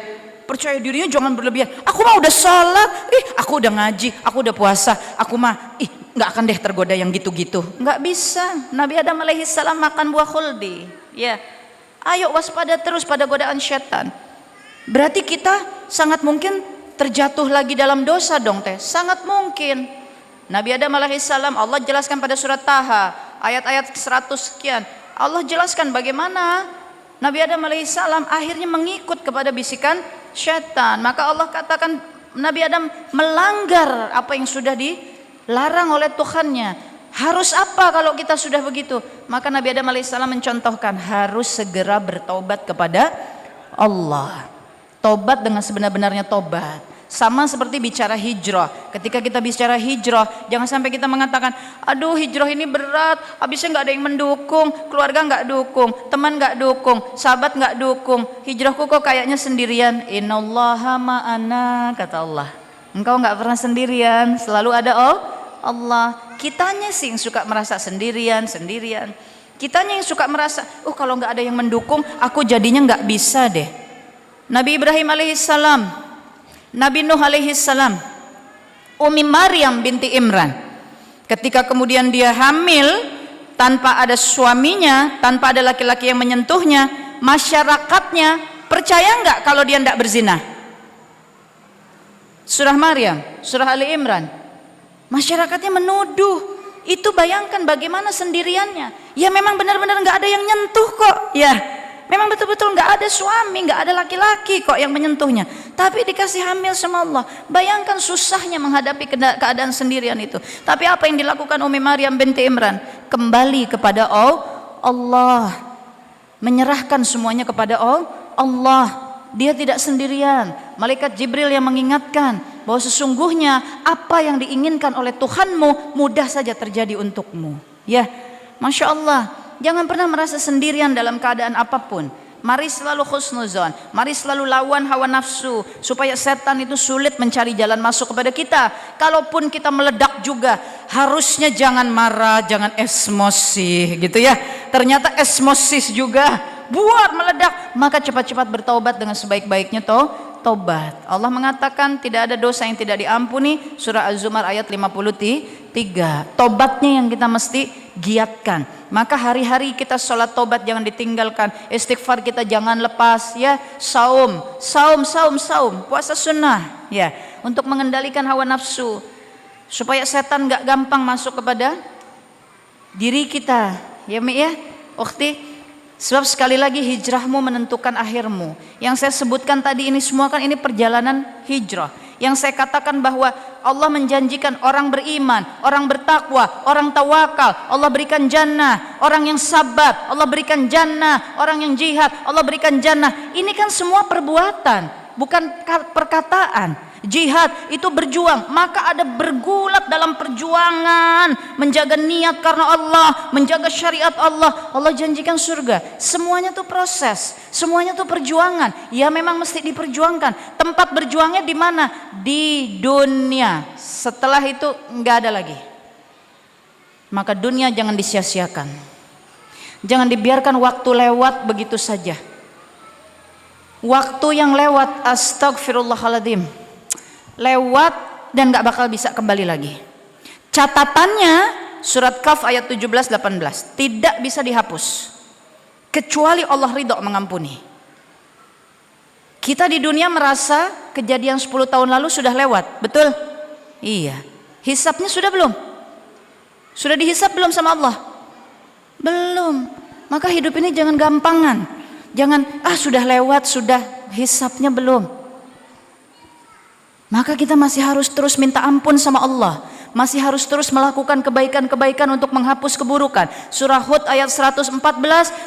Percaya dirinya jangan berlebihan. Aku mah udah sholat, aku udah ngaji, aku udah puasa, aku mah nggak akan deh tergoda yang gitu-gitu. Nggak bisa. Nabi Adam alaihi salam makan buah khuldi. Ya, ayo waspada terus pada godaan syaitan. Berarti kita sangat mungkin terjatuh lagi dalam dosa dong teh. Sangat mungkin. Nabi Adam alaihi salam Allah jelaskan pada surat Taha ayat-ayat 100 sekian. Allah jelaskan bagaimana Nabi Adam alaihissalam akhirnya mengikut kepada bisikan syaitan. Maka Allah katakan Nabi Adam melanggar apa yang sudah dilarang oleh Tuhannya. Harus apa kalau kita sudah begitu? Maka Nabi Adam alaihissalam mencontohkan harus segera bertobat kepada Allah. Tobat dengan sebenar-benarnya tobat. Sama seperti bicara hijrah. Ketika kita bicara hijrah, jangan sampai kita mengatakan, aduh hijrah ini berat, habisnya nggak ada yang mendukung, keluarga nggak dukung, teman nggak dukung, sahabat nggak dukung, hijrahku kok kayaknya sendirian. Innallaha ma'ana, kata Allah. Engkau nggak pernah sendirian, selalu ada Allah. Kitanya sih yang suka merasa sendirian. Kitanya yang suka merasa, kalau nggak ada yang mendukung, aku jadinya nggak bisa deh. Nabi Ibrahim alaihissalam, Nabi Nuh alaihissalam, Umi Maryam binti Imran, ketika kemudian dia hamil tanpa ada suaminya, tanpa ada laki-laki yang menyentuhnya, masyarakatnya percaya nggak kalau dia tidak berzina? Surah Maryam, surah Ali Imran, masyarakatnya menuduh. Itu bayangkan bagaimana sendiriannya. Ya memang benar-benar nggak ada yang nyentuh kok. Ya memang betul-betul nggak ada suami, nggak ada laki-laki kok yang menyentuhnya. Tapi dikasih hamil sama Allah. Bayangkan susahnya menghadapi keadaan sendirian itu. Tapi apa yang dilakukan Umi Maryam binti Imran? Kembali kepada Allah. Menyerahkan semuanya kepada Allah. Dia tidak sendirian. Malaikat Jibril yang mengingatkan bahwa sesungguhnya apa yang diinginkan oleh Tuhanmu mudah saja terjadi untukmu. Ya, Masya Allah. Jangan pernah merasa sendirian dalam keadaan apapun. Mari selalu husnuzon, mari selalu lawan hawa nafsu supaya setan itu sulit mencari jalan masuk kepada kita. Kalaupun kita meledak juga, harusnya jangan marah, jangan emosi gitu ya. Ternyata emosis juga buat meledak, maka cepat-cepat bertaubat dengan sebaik-baiknya tobat. Allah mengatakan tidak ada dosa yang tidak diampuni, surah Az-Zumar ayat 53. Tobatnya yang kita mesti giatkan. Maka hari-hari kita sholat tobat jangan ditinggalkan, istighfar kita jangan lepas ya, saum, puasa sunnah ya, untuk mengendalikan hawa nafsu supaya setan gak gampang masuk kepada diri kita ya Mi ya, ukhti. Sebab sekali lagi hijrahmu menentukan akhirmu. Yang saya sebutkan tadi ini semua kan ini perjalanan hijrah. Yang saya katakan bahwa Allah menjanjikan orang beriman, orang bertakwa, orang tawakal, Allah berikan jannah. Orang yang sabar, Allah berikan jannah. Orang yang jihad, Allah berikan jannah. Ini kan semua perbuatan, bukan perkataan. Jihad itu berjuang, maka ada bergulat dalam perjuangan, menjaga niat karena Allah, menjaga syariat Allah. Allah janjikan surga. Semuanya tuh proses, semuanya tuh perjuangan. Ya memang mesti diperjuangkan. Tempat berjuangnya di mana? Di dunia. Setelah itu nggak ada lagi. Maka dunia jangan disia-siakan. Jangan dibiarkan waktu lewat begitu saja. Waktu yang lewat, astagfirullahaladzim, lewat dan gak bakal bisa kembali lagi. Catatannya surat Kaf ayat 17-18 tidak bisa dihapus kecuali Allah ridho mengampuni. Kita di dunia merasa kejadian 10 tahun lalu sudah lewat, betul? Iya. Hisabnya sudah belum? Sudah dihisab belum sama Allah? Belum. Maka hidup ini jangan gampangan. Jangan sudah lewat, sudah, hisabnya belum. Maka kita masih harus terus minta ampun sama Allah. Masih harus terus melakukan kebaikan-kebaikan untuk menghapus keburukan. Surah Hud ayat 114,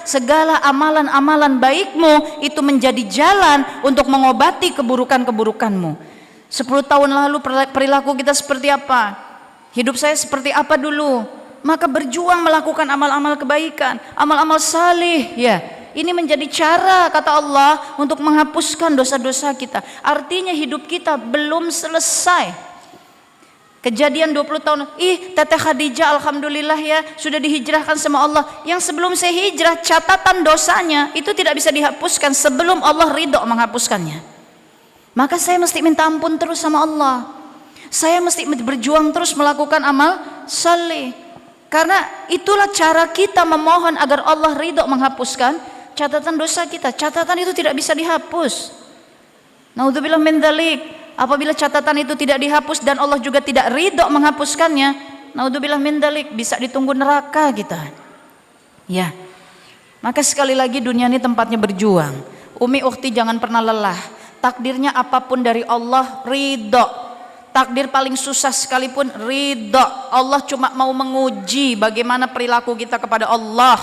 segala amalan-amalan baikmu itu menjadi jalan untuk mengobati keburukan-keburukanmu. 10 tahun lalu perilaku kita seperti apa? Hidup saya seperti apa dulu? Maka berjuang melakukan amal-amal kebaikan, amal-amal salih, ya. Ini menjadi cara kata Allah untuk menghapuskan dosa-dosa kita. Artinya hidup kita belum selesai. Kejadian 20 tahun, Teteh Khadijah alhamdulillah ya sudah dihijrahkan sama Allah. Yang sebelum saya hijrah, catatan dosanya itu tidak bisa dihapuskan sebelum Allah ridho menghapuskannya. Maka saya mesti minta ampun terus sama Allah. Saya mesti berjuang terus melakukan amal saleh. Karena itulah cara kita memohon agar Allah ridho menghapuskan catatan dosa kita. Catatan itu tidak bisa dihapus. Naudzubillah min dzalik. Apabila catatan itu tidak dihapus dan Allah juga tidak ridho menghapuskannya, naudzubillah min dzalik, bisa ditunggu neraka kita. Ya. Maka sekali lagi dunia ini tempatnya berjuang. Umi ukhti jangan pernah lelah. Takdirnya apapun dari Allah ridho. Takdir paling susah sekalipun ridho. Allah cuma mau menguji bagaimana perilaku kita kepada Allah.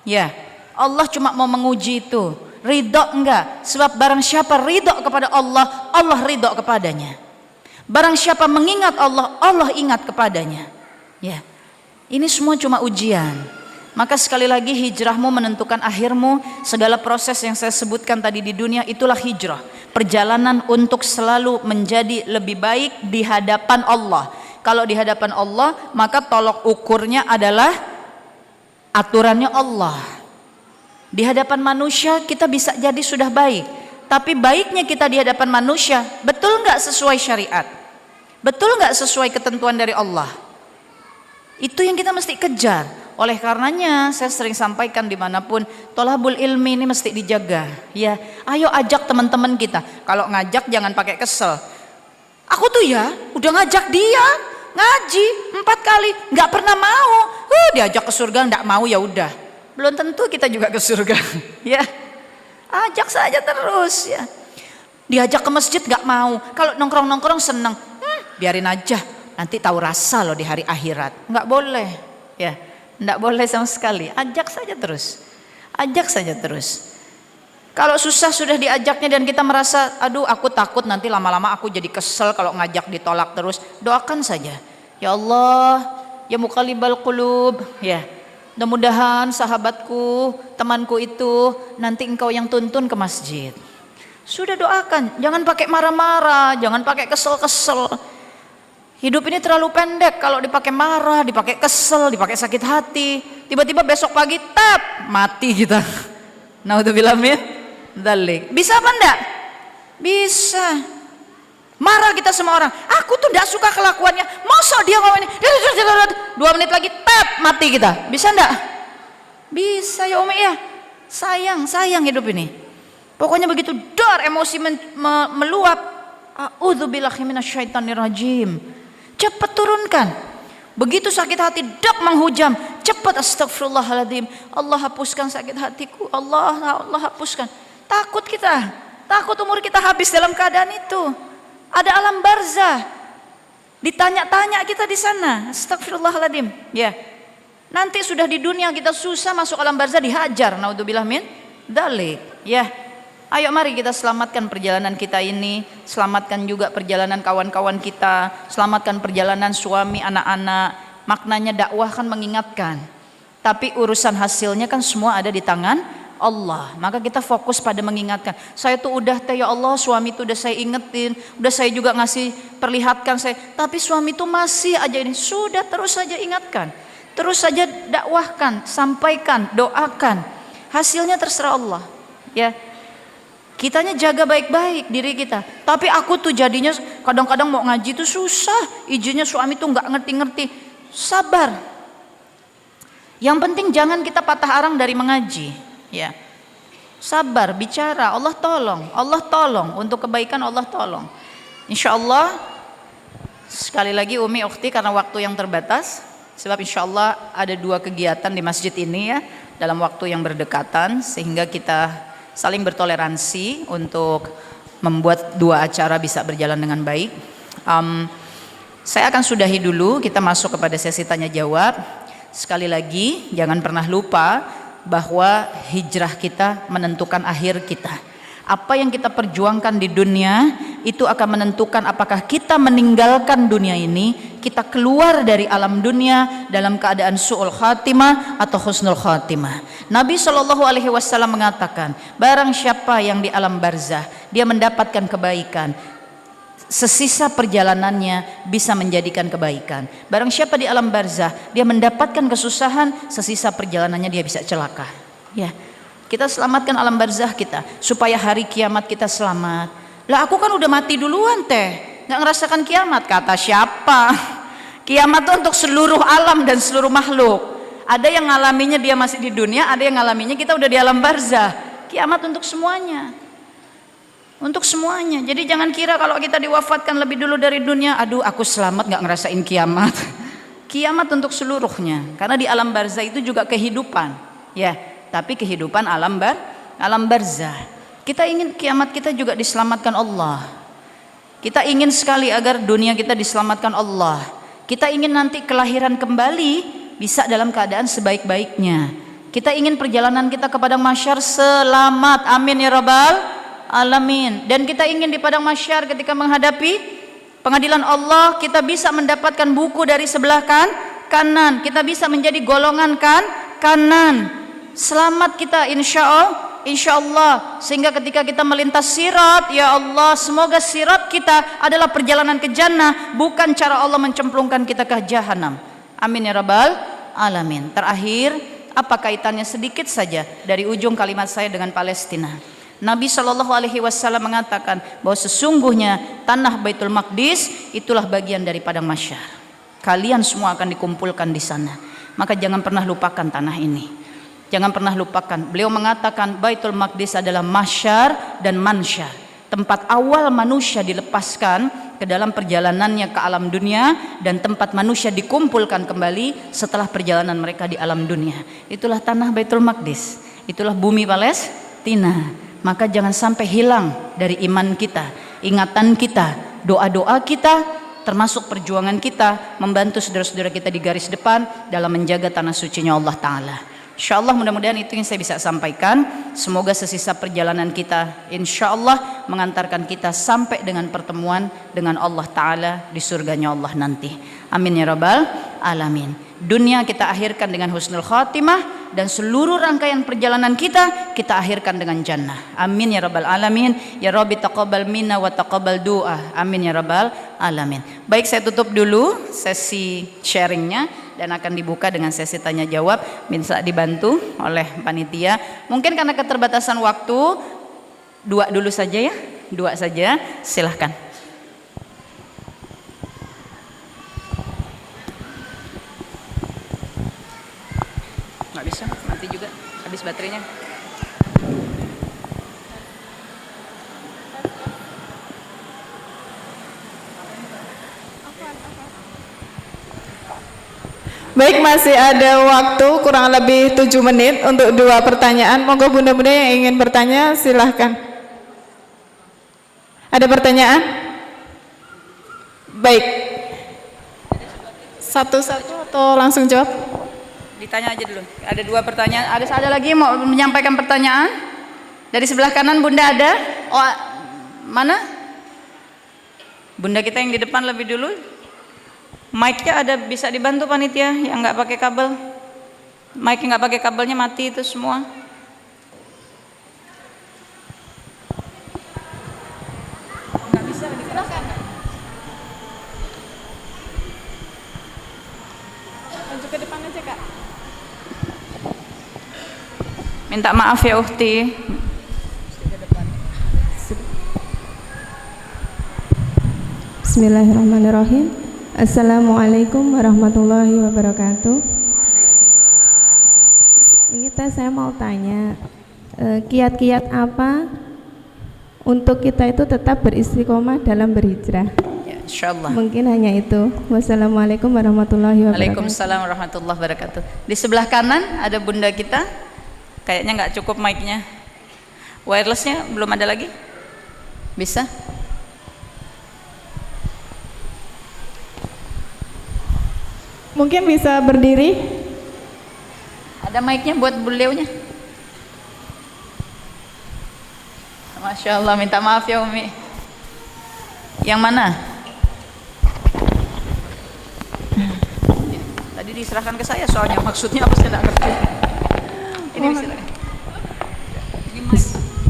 Ya. Allah cuma mau menguji itu. Ridho enggak? Sebab barang siapa ridho kepada Allah, Allah ridho kepadanya. Barang siapa mengingat Allah, Allah ingat kepadanya. Ya, ini semua cuma ujian. Maka sekali lagi hijrahmu menentukan akhirmu. Segala proses yang saya sebutkan tadi di dunia itulah hijrah. Perjalanan untuk selalu menjadi lebih baik di hadapan Allah. Kalau di hadapan Allah, maka tolok ukurnya adalah aturannya Allah. Di hadapan manusia kita bisa jadi sudah baik, tapi baiknya kita di hadapan manusia betul nggak sesuai syariat, betul nggak sesuai ketentuan dari Allah? Itu yang kita mesti kejar. Oleh karenanya saya sering sampaikan dimanapun, tolabul ilmi ini mesti dijaga. Ya, ayo ajak teman-teman kita. Kalau ngajak jangan pakai kesel. Aku tuh ya udah ngajak dia ngaji 4 kali, nggak pernah mau. Diajak ke surga nggak mau, ya udah. Belum tentu kita juga ke surga. Ya, ajak saja terus ya. Diajak ke masjid nggak mau. Kalau nongkrong-nongkrong seneng, biarin aja. Nanti tahu rasa loh di hari akhirat. Nggak boleh, ya, nggak boleh sama sekali. Ajak saja terus, ajak saja terus. Kalau susah sudah diajaknya dan kita merasa, aduh aku takut nanti lama-lama aku jadi kesel kalau ngajak ditolak terus. Doakan saja, ya Allah, ya muqallibal qulub, ya. Mudah-mudahan sahabatku, temanku itu nanti engkau yang tuntun ke masjid. Sudah doakan, jangan pakai marah-marah, jangan pakai kesel-kesel. Hidup ini terlalu pendek kalau dipakai marah, dipakai kesel, dipakai sakit hati. Tiba-tiba besok pagi mati kita. Naudzubillah min dzalik. Bisa apa enggak? Bisa. Marah kita sama orang, aku tuh gak suka kelakuannya, masa dia ngomong ini, 2 menit lagi mati kita. Bisa enggak? Bisa ya Umi ya. Sayang hidup ini. Pokoknya begitu dar emosi meluap, a'udzubillahi minasyaitonirrajim, cepat turunkan. Begitu sakit hati menghujam, cepat astagfirullahaladzim, Allah hapuskan sakit hatiku, Allah hapuskan. Takut kita, takut umur kita habis dalam keadaan itu. Ada alam barzah, ditanya-tanya kita di sana, astagfirullahaladzim. Ya, nanti sudah di dunia kita susah, masuk alam barzah dihajar, naudzubillah min dzalik. Ya, ayo mari kita selamatkan perjalanan kita ini, selamatkan juga perjalanan kawan-kawan kita, selamatkan perjalanan suami, anak-anak. Maknanya dakwah kan mengingatkan, tapi urusan hasilnya kan semua ada di tangan Allah. Maka kita fokus pada mengingatkan. Saya tuh udah ya Allah, suami tuh udah saya ingetin, udah saya juga ngasih perlihatkan saya, tapi suami tuh masih aja ini. Sudah, terus saja ingatkan, terus saja dakwahkan, sampaikan, doakan. Hasilnya terserah Allah. Ya, kitanya jaga baik-baik diri kita. Tapi aku tuh jadinya kadang-kadang mau ngaji tuh susah, izinnya suami tuh nggak ngerti-ngerti. Sabar. Yang penting jangan kita patah arang dari mengaji. Ya, sabar, bicara, Allah tolong untuk kebaikan, Allah tolong. Insya Allah, sekali lagi Umi ukhti, karena waktu yang terbatas, sebab insya Allah ada 2 kegiatan di masjid ini ya dalam waktu yang berdekatan, sehingga kita saling bertoleransi untuk membuat 2 acara bisa berjalan dengan baik. Saya akan sudahi dulu, kita masuk kepada sesi tanya jawab. Sekali lagi jangan pernah lupa bahwa hijrah kita menentukan akhir kita. Apa yang kita perjuangkan di dunia itu akan menentukan apakah kita meninggalkan dunia ini, kita keluar dari alam dunia dalam keadaan su'ul khatimah atau husnul khatimah. Nabi SAW mengatakan, barang siapa yang di alam barzah dia mendapatkan kebaikan, sesisa perjalanannya bisa menjadikan kebaikan. Barang siapa di alam barzah dia mendapatkan kesusahan, sesisa perjalanannya dia bisa celaka. Ya, kita selamatkan alam barzah kita supaya hari kiamat kita selamat. Lah aku kan udah mati duluan teh, nggak ngerasakan kiamat. Kata siapa? Kiamat itu untuk seluruh alam dan seluruh makhluk. Ada yang ngalaminya dia masih di dunia, ada yang ngalaminya kita udah di alam barzah. Kiamat untuk semuanya. Untuk semuanya. Jadi jangan kira kalau kita diwafatkan lebih dulu dari dunia, aduh aku selamat nggak ngerasain kiamat. Kiamat untuk seluruhnya. Karena di alam barzah itu juga kehidupan. Ya, tapi kehidupan alam barzah. Kita ingin kiamat kita juga diselamatkan Allah. Kita ingin sekali agar dunia kita diselamatkan Allah. Kita ingin nanti kelahiran kembali bisa dalam keadaan sebaik-baiknya. Kita ingin perjalanan kita ke padang mahsyar selamat. Amin ya rabbal alamin. Dan kita ingin di padang mahsyar ketika menghadapi pengadilan Allah, kita bisa mendapatkan buku dari sebelah kanan. Kita bisa menjadi golongan kanan. Selamat kita insya Allah. Sehingga ketika kita melintas sirat, ya Allah, semoga sirat kita adalah perjalanan ke jannah, bukan cara Allah mencemplungkan kita ke jahanam. Amin ya rabbal alamin. Terakhir, apa kaitannya sedikit saja dari ujung kalimat saya dengan Palestina. Nabi SAW mengatakan bahwa sesungguhnya tanah Baitul Maqdis itulah bagian dari padang mahsyar. Kalian semua akan dikumpulkan di sana. Maka jangan pernah lupakan tanah ini. Jangan pernah lupakan. Beliau mengatakan Baitul Maqdis adalah mahsyar dan mansyar, tempat awal manusia dilepaskan ke dalam perjalanannya ke alam dunia, dan tempat manusia dikumpulkan kembali setelah perjalanan mereka di alam dunia. Itulah tanah Baitul Maqdis. Itulah bumi Palestina. Maka jangan sampai hilang dari iman kita, ingatan kita, doa-doa kita, termasuk perjuangan kita membantu saudara-saudara kita di garis depan dalam menjaga tanah sucinya Allah Ta'ala. InsyaAllah mudah-mudahan itu yang saya bisa sampaikan. Semoga sesisa perjalanan kita InsyaAllah mengantarkan kita sampai dengan pertemuan dengan Allah Ta'ala di surganya Allah nanti. Amin ya rabbal alamin. Dunia kita akhirkan dengan husnul khatimah, dan seluruh rangkaian perjalanan kita akhirkan dengan jannah. Amin ya rabbal alamin. Ya Rabbi taqabbal minna wa taqabbal du'a. Amin ya rabbal alamin. Baik, saya tutup dulu sesi sharingnya dan akan dibuka dengan sesi tanya jawab. Bisa dibantu oleh panitia. Mungkin karena keterbatasan waktu, 2 dulu saja ya. 2 saja, silahkan. Nggak bisa, mati juga, habis baterainya. Baik, masih ada waktu kurang lebih 7 menit untuk 2 pertanyaan. Monggo bunda-bunda yang ingin bertanya silahkan. Ada pertanyaan? Baik, satu-satu atau langsung jawab? Ditanya aja dulu. Ada 2 pertanyaan. Ada lagi mau menyampaikan pertanyaan? Dari sebelah kanan bunda ada? Oh, mana? Bunda kita yang di depan lebih dulu. Mic-nya ada, bisa dibantu panitia yang nggak pakai kabel. Mic nggak pakai kabelnya mati itu semua. Nggak bisa, silakan. Maju ke depan aja kak. Minta maaf ya Uhti. Bismillahirrahmanirrahim. Assalamualaikum warahmatullahi wabarakatuh. Ini saya mau tanya, kiat-kiat apa untuk kita itu tetap beristiqomah dalam berhijrah? Ya, insyaallah. Mungkin hanya itu. Wassalamualaikum warahmatullahi wabarakatuh. Waalaikumsalam warahmatullahi wabarakatuh. Di sebelah kanan ada bunda kita. Kayaknya nggak cukup mic-nya. Wireless-nya belum ada lagi? Bisa? Mungkin bisa berdiri. Ada mic-nya buat beliaunya. Masya Allah, minta maaf ya Umi. Yang mana? Tadi diserahkan ke saya soalnya, maksudnya apa saya tidak ngerti. Ini silakan.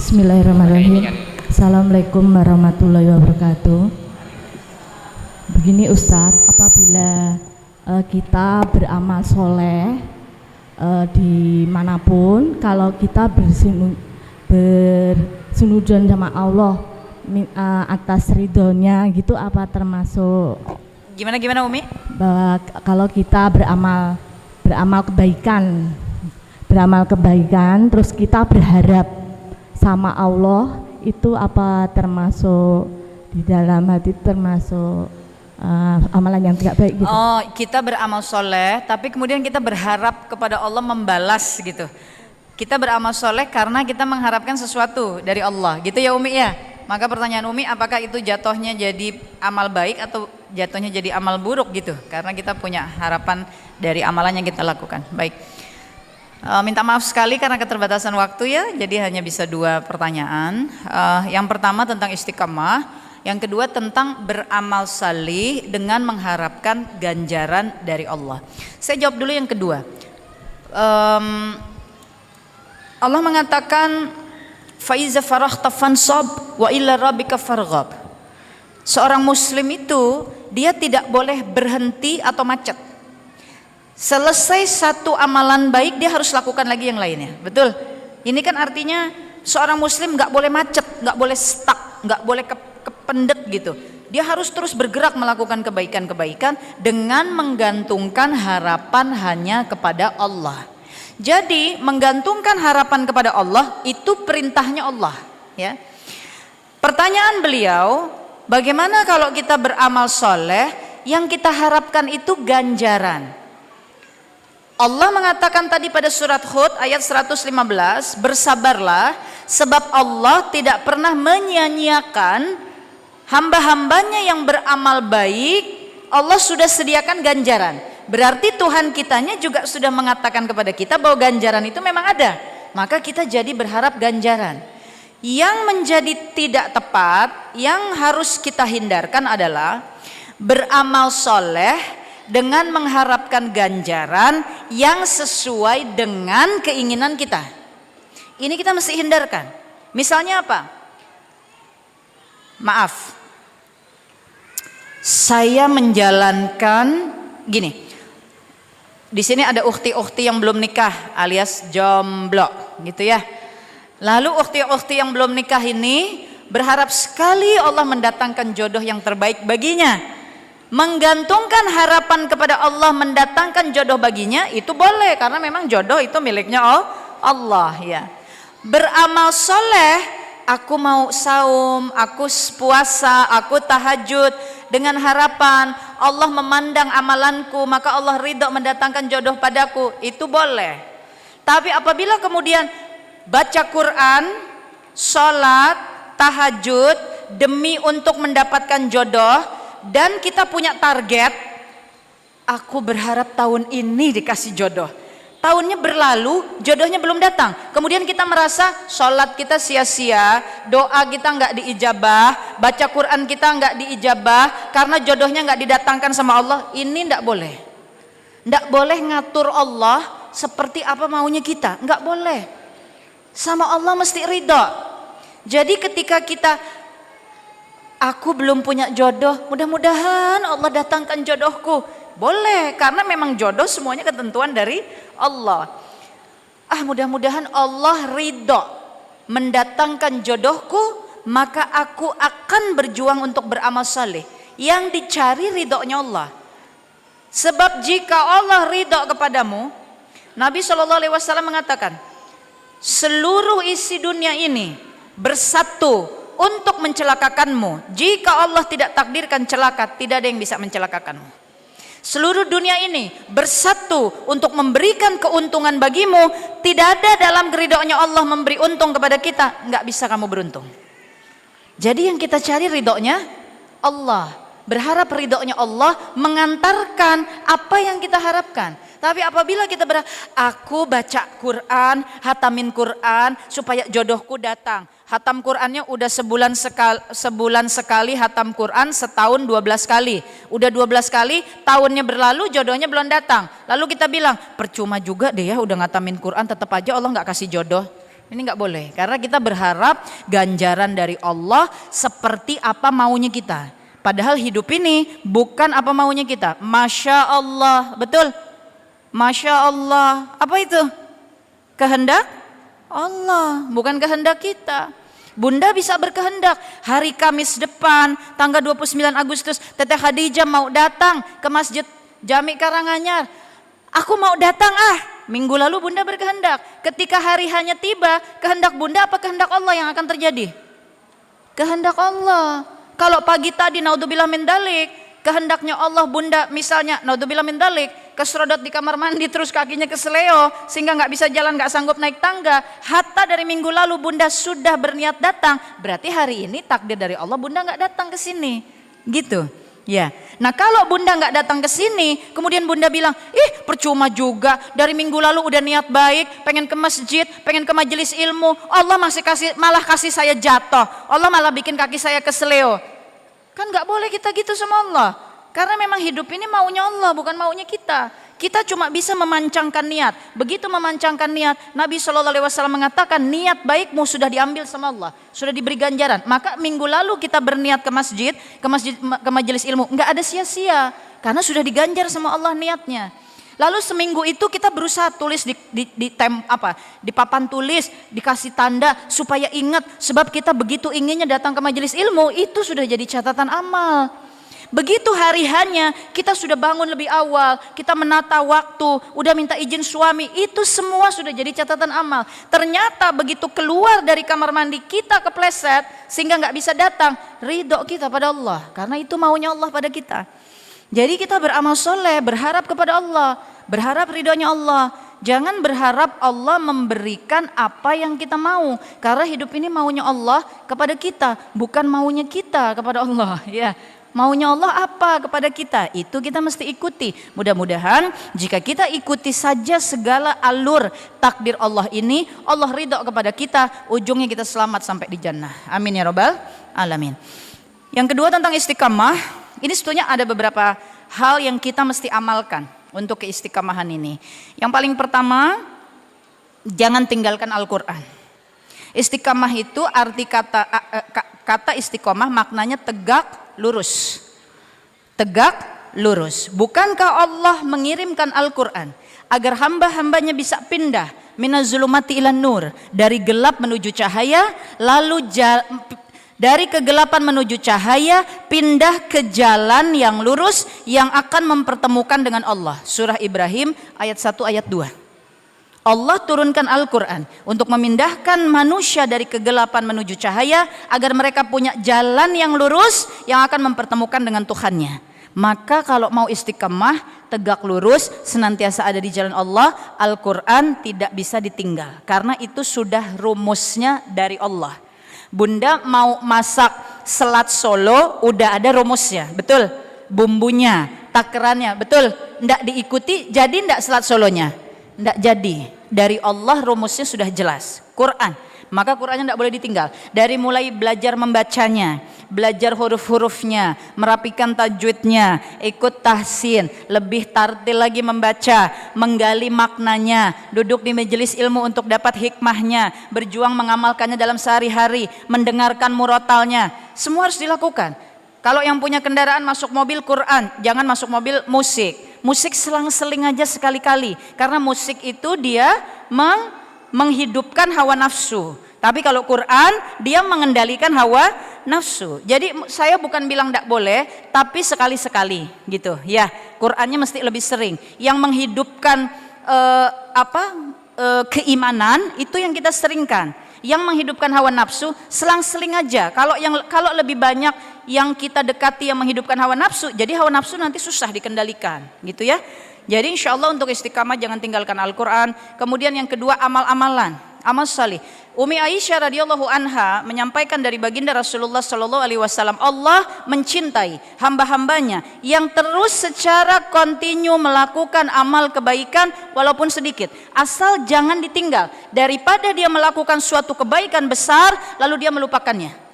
Bismillahirrahmanirrahim. Assalamualaikum warahmatullahi wabarakatuh. Begini Ustadz, apabila kita beramal soleh dimanapun, kalau kita bersunudzon sama Allah atas ridhonya gitu, apa termasuk Gimana Umi? bahwa kalau kita beramal kebaikan terus kita berharap sama Allah, itu apa termasuk di dalam hati, termasuk amalan yang tidak baik gitu? Oh, kita beramal soleh tapi kemudian kita berharap kepada Allah membalas gitu. Kita beramal soleh karena kita mengharapkan sesuatu dari Allah gitu ya Umi ya. Maka pertanyaan Umi, apakah itu jatuhnya jadi amal baik atau jatuhnya jadi amal buruk gitu, karena kita punya harapan dari amalan yang kita lakukan. Baik, minta maaf sekali karena keterbatasan waktu ya, jadi hanya bisa 2 pertanyaan. Yang pertama tentang istiqamah, yang kedua tentang beramal salih dengan mengharapkan ganjaran dari Allah. Saya jawab dulu yang kedua. Allah mengatakan faiza faraghta fansab wa ila rabbika farghab. Seorang muslim itu dia tidak boleh berhenti atau macet. Selesai satu amalan baik dia harus lakukan lagi yang lainnya. Betul? Ini kan artinya seorang muslim nggak boleh macet, nggak boleh stuck, nggak boleh kependek gitu. Dia harus terus bergerak melakukan kebaikan-kebaikan dengan menggantungkan harapan hanya kepada Allah. Jadi menggantungkan harapan kepada Allah itu perintahnya Allah ya. Pertanyaan beliau, bagaimana kalau kita beramal soleh yang kita harapkan itu ganjaran? Allah mengatakan tadi pada surat Hud ayat 115, bersabarlah sebab Allah tidak pernah menyia-nyiakan hamba-hambanya yang beramal baik. Allah sudah sediakan ganjaran. Berarti Tuhan kitanya juga sudah mengatakan kepada kita bahwa ganjaran itu memang ada. Maka kita jadi berharap ganjaran. Yang menjadi tidak tepat, yang harus kita hindarkan adalah beramal soleh dengan mengharapkan ganjaran yang sesuai dengan keinginan kita. Ini kita mesti hindarkan. Misalnya apa? Maaf, saya menjalankan gini. Di sini ada ukhti-ukhti yang belum nikah alias jomblo gitu ya. Lalu ukhti-ukhti yang belum nikah ini berharap sekali Allah mendatangkan jodoh yang terbaik baginya. Menggantungkan harapan kepada Allah mendatangkan jodoh baginya itu boleh, karena memang jodoh itu miliknya Allah ya. Beramal soleh, aku mau saum, aku puasa, aku tahajud dengan harapan Allah memandang amalanku, maka Allah ridho mendatangkan jodoh padaku, itu boleh. Tapi apabila kemudian baca Quran, sholat, tahajud demi untuk mendapatkan jodoh, dan kita punya target, aku berharap tahun ini dikasih jodoh. Tahunnya berlalu, jodohnya belum datang. Kemudian kita merasa sholat kita sia-sia, doa kita nggak diijabah, baca Quran kita nggak diijabah karena jodohnya nggak didatangkan sama Allah. Ini nggak boleh. Nggak boleh ngatur Allah seperti apa maunya kita. Nggak boleh. Sama Allah mesti ridho. Jadi ketika kita, aku belum punya jodoh, mudah-mudahan Allah datangkan jodohku. Boleh, karena memang jodoh semuanya ketentuan dari Allah. Mudah-mudahan Allah ridho mendatangkan jodohku, maka aku akan berjuang untuk beramal saleh. Yang dicari ridhonya Allah. Sebab jika Allah ridho kepadamu, Nabi SAW mengatakan, seluruh isi dunia ini bersatu untuk mencelakakanmu. Jika Allah tidak takdirkan celaka, tidak ada yang bisa mencelakakanmu. Seluruh dunia ini bersatu untuk memberikan keuntungan bagimu. Tidak ada dalam ridhonya Allah memberi untung kepada kita. Nggak bisa kamu beruntung. Jadi yang kita cari ridhonya Allah. Berharap ridhonya Allah mengantarkan apa yang kita harapkan. Tapi apabila kita berharap, aku baca Quran, hatamin Quran supaya jodohku datang. Hatam Qurannya udah sebulan sekali hatam Quran, setahun 12 kali. Udah 12 kali, tahunnya berlalu, jodohnya belum datang. Lalu kita bilang, percuma juga deh ya udah ngatamin Quran, tetap aja Allah nggak kasih jodoh. Ini nggak boleh, karena kita berharap ganjaran dari Allah seperti apa maunya kita. Padahal hidup ini bukan apa maunya kita. Masya Allah, betul? Masya Allah, apa itu? Kehendak Allah, bukan kehendak kita. Bunda bisa berkehendak, hari Kamis depan, tanggal 29 Agustus, Teteh Khadijah mau datang ke Masjid Jami Karanganyar. Aku mau datang Minggu lalu Bunda berkehendak. Ketika hari hanya tiba, kehendak Bunda apa kehendak Allah yang akan terjadi? Kehendak Allah. Kalau pagi tadi, naudzubillah min dalik, kehendaknya Allah Bunda misalnya, naudzubillah min dalik, keserodot di kamar mandi terus kakinya keseleo sehingga nggak bisa jalan, nggak sanggup naik tangga. Hatta dari minggu lalu Bunda sudah berniat datang, berarti hari ini takdir dari Allah Bunda nggak datang ke sini, gitu ya. Nah kalau Bunda nggak datang ke sini, kemudian Bunda bilang, percuma juga, dari minggu lalu udah niat baik, pengen ke masjid, pengen ke majelis ilmu, Allah malah kasih saya jatuh, Allah malah bikin kaki saya keseleo. Kan nggak boleh kita gitu sama Allah. Karena memang hidup ini maunya Allah, bukan maunya kita. Kita cuma bisa memancangkan niat. Begitu memancangkan niat, Nabi SAW mengatakan niat baikmu sudah diambil sama Allah, sudah diberi ganjaran. Maka minggu lalu kita berniat ke masjid, ke majelis ilmu, nggak ada sia-sia, karena sudah diganjar sama Allah niatnya. Lalu seminggu itu kita berusaha tulis di papan tulis, dikasih tanda supaya ingat, sebab kita begitu inginnya datang ke majelis ilmu, itu sudah jadi catatan amal. Begitu hari hanya, kita sudah bangun lebih awal, kita menata waktu, udah minta izin suami, itu semua sudah jadi catatan amal. Ternyata begitu keluar dari kamar mandi kita kepleset sehingga nggak bisa datang, ridho kita pada Allah, karena itu maunya Allah pada kita. Jadi kita beramal soleh, berharap kepada Allah, berharap ridhonya Allah. Jangan berharap Allah memberikan apa yang kita mau, karena hidup ini maunya Allah kepada kita, bukan maunya kita kepada Allah. Ya. Maunya Allah apa kepada kita, itu kita mesti ikuti. Mudah-mudahan jika kita ikuti saja segala alur takdir Allah ini, Allah ridho kepada kita, ujungnya kita selamat sampai di jannah. Amin ya rabbal alamin. Yang kedua tentang istiqamah, ini sebetulnya ada beberapa hal yang kita mesti amalkan untuk keistiqamahan ini. Yang paling pertama, jangan tinggalkan Al-Quran. Istiqamah itu arti kata istiqamah maknanya tegak lurus. Tegak lurus. Bukankah Allah mengirimkan Al-Quran agar hamba-hambanya bisa pindah minaz-zulumati ilan nur, dari gelap menuju cahaya, lalu dari kegelapan menuju cahaya, pindah ke jalan yang lurus yang akan mempertemukan dengan Allah. Surah Ibrahim ayat 1 ayat 2. Allah turunkan Al-Quran untuk memindahkan manusia dari kegelapan menuju cahaya agar mereka punya jalan yang lurus yang akan mempertemukan dengan Tuhannya. Maka kalau mau istiqamah, tegak lurus, senantiasa ada di jalan Allah, Al-Quran tidak bisa ditinggal, karena itu sudah rumusnya dari Allah. Bunda mau masak selat Solo, udah ada rumusnya, betul? Bumbunya, takarannya, betul? Nggak diikuti, jadi nggak selat Solonya? Nggak jadi. Dari Allah rumusnya sudah jelas, Quran. Maka Qurannya tidak boleh ditinggal. Dari mulai belajar membacanya, belajar huruf-hurufnya, merapikan tajwidnya, ikut tahsin, lebih tartil lagi membaca, menggali maknanya, duduk di majelis ilmu untuk dapat hikmahnya, berjuang mengamalkannya dalam sehari-hari, mendengarkan murotalnya, semua harus dilakukan. Kalau yang punya kendaraan masuk mobil Quran, jangan masuk mobil musik. Musik selang-seling aja sekali-kali, karena musik itu dia menghidupkan hawa nafsu. Tapi kalau Quran dia mengendalikan hawa nafsu. Jadi saya bukan bilang tidak boleh, tapi sekali-sekali gitu. Ya, Qurannya mesti lebih sering. Yang menghidupkan keimanan itu yang kita seringkan. Yang menghidupkan hawa nafsu selang-seling aja. Kalau lebih banyak yang kita dekati yang menghidupkan hawa nafsu, jadi hawa nafsu nanti susah dikendalikan, gitu ya. Jadi insya Allah untuk istiqamah jangan tinggalkan Al-Quran. Kemudian yang kedua, amal-amalan. amal salih. Umi Aisyah radhiyallahu anha menyampaikan dari baginda Rasulullah sallallahu alaihi wasallam, Allah mencintai hamba-hambanya yang terus secara kontinu melakukan amal kebaikan walaupun sedikit, asal jangan ditinggal, daripada dia melakukan suatu kebaikan besar lalu dia melupakannya.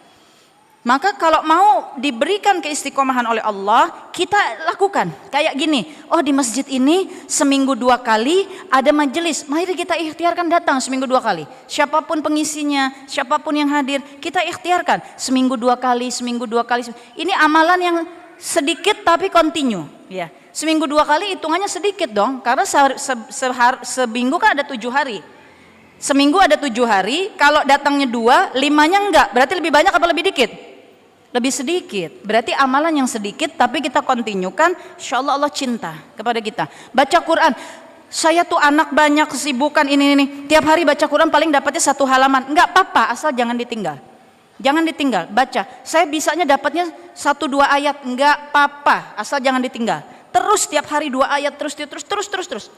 Maka kalau mau diberikan keistiqomahan oleh Allah, kita lakukan. Kayak gini, oh di masjid ini seminggu 2 kali ada majelis, mari kita ikhtiarkan datang seminggu 2 kali. Siapapun pengisinya, siapapun yang hadir, kita ikhtiarkan seminggu 2 kali, seminggu 2 kali. Ini amalan yang sedikit tapi kontinu. Ya, seminggu 2 kali hitungannya sedikit dong, karena seminggu kan ada 7 hari. Seminggu ada 7 hari, kalau datangnya 2, 5-nya enggak, berarti lebih banyak apa lebih dikit? Lebih sedikit. Berarti amalan yang sedikit tapi kita kontinukan, insya Allah Allah cinta kepada kita. Baca Quran, saya tuh anak banyak kesibukan ini, tiap hari baca Quran paling dapatnya 1 halaman, enggak apa-apa, asal jangan ditinggal. Jangan ditinggal, baca. Saya bisanya dapatnya 1-2 ayat, enggak apa-apa, asal jangan ditinggal. Terus tiap hari 2 ayat, terus.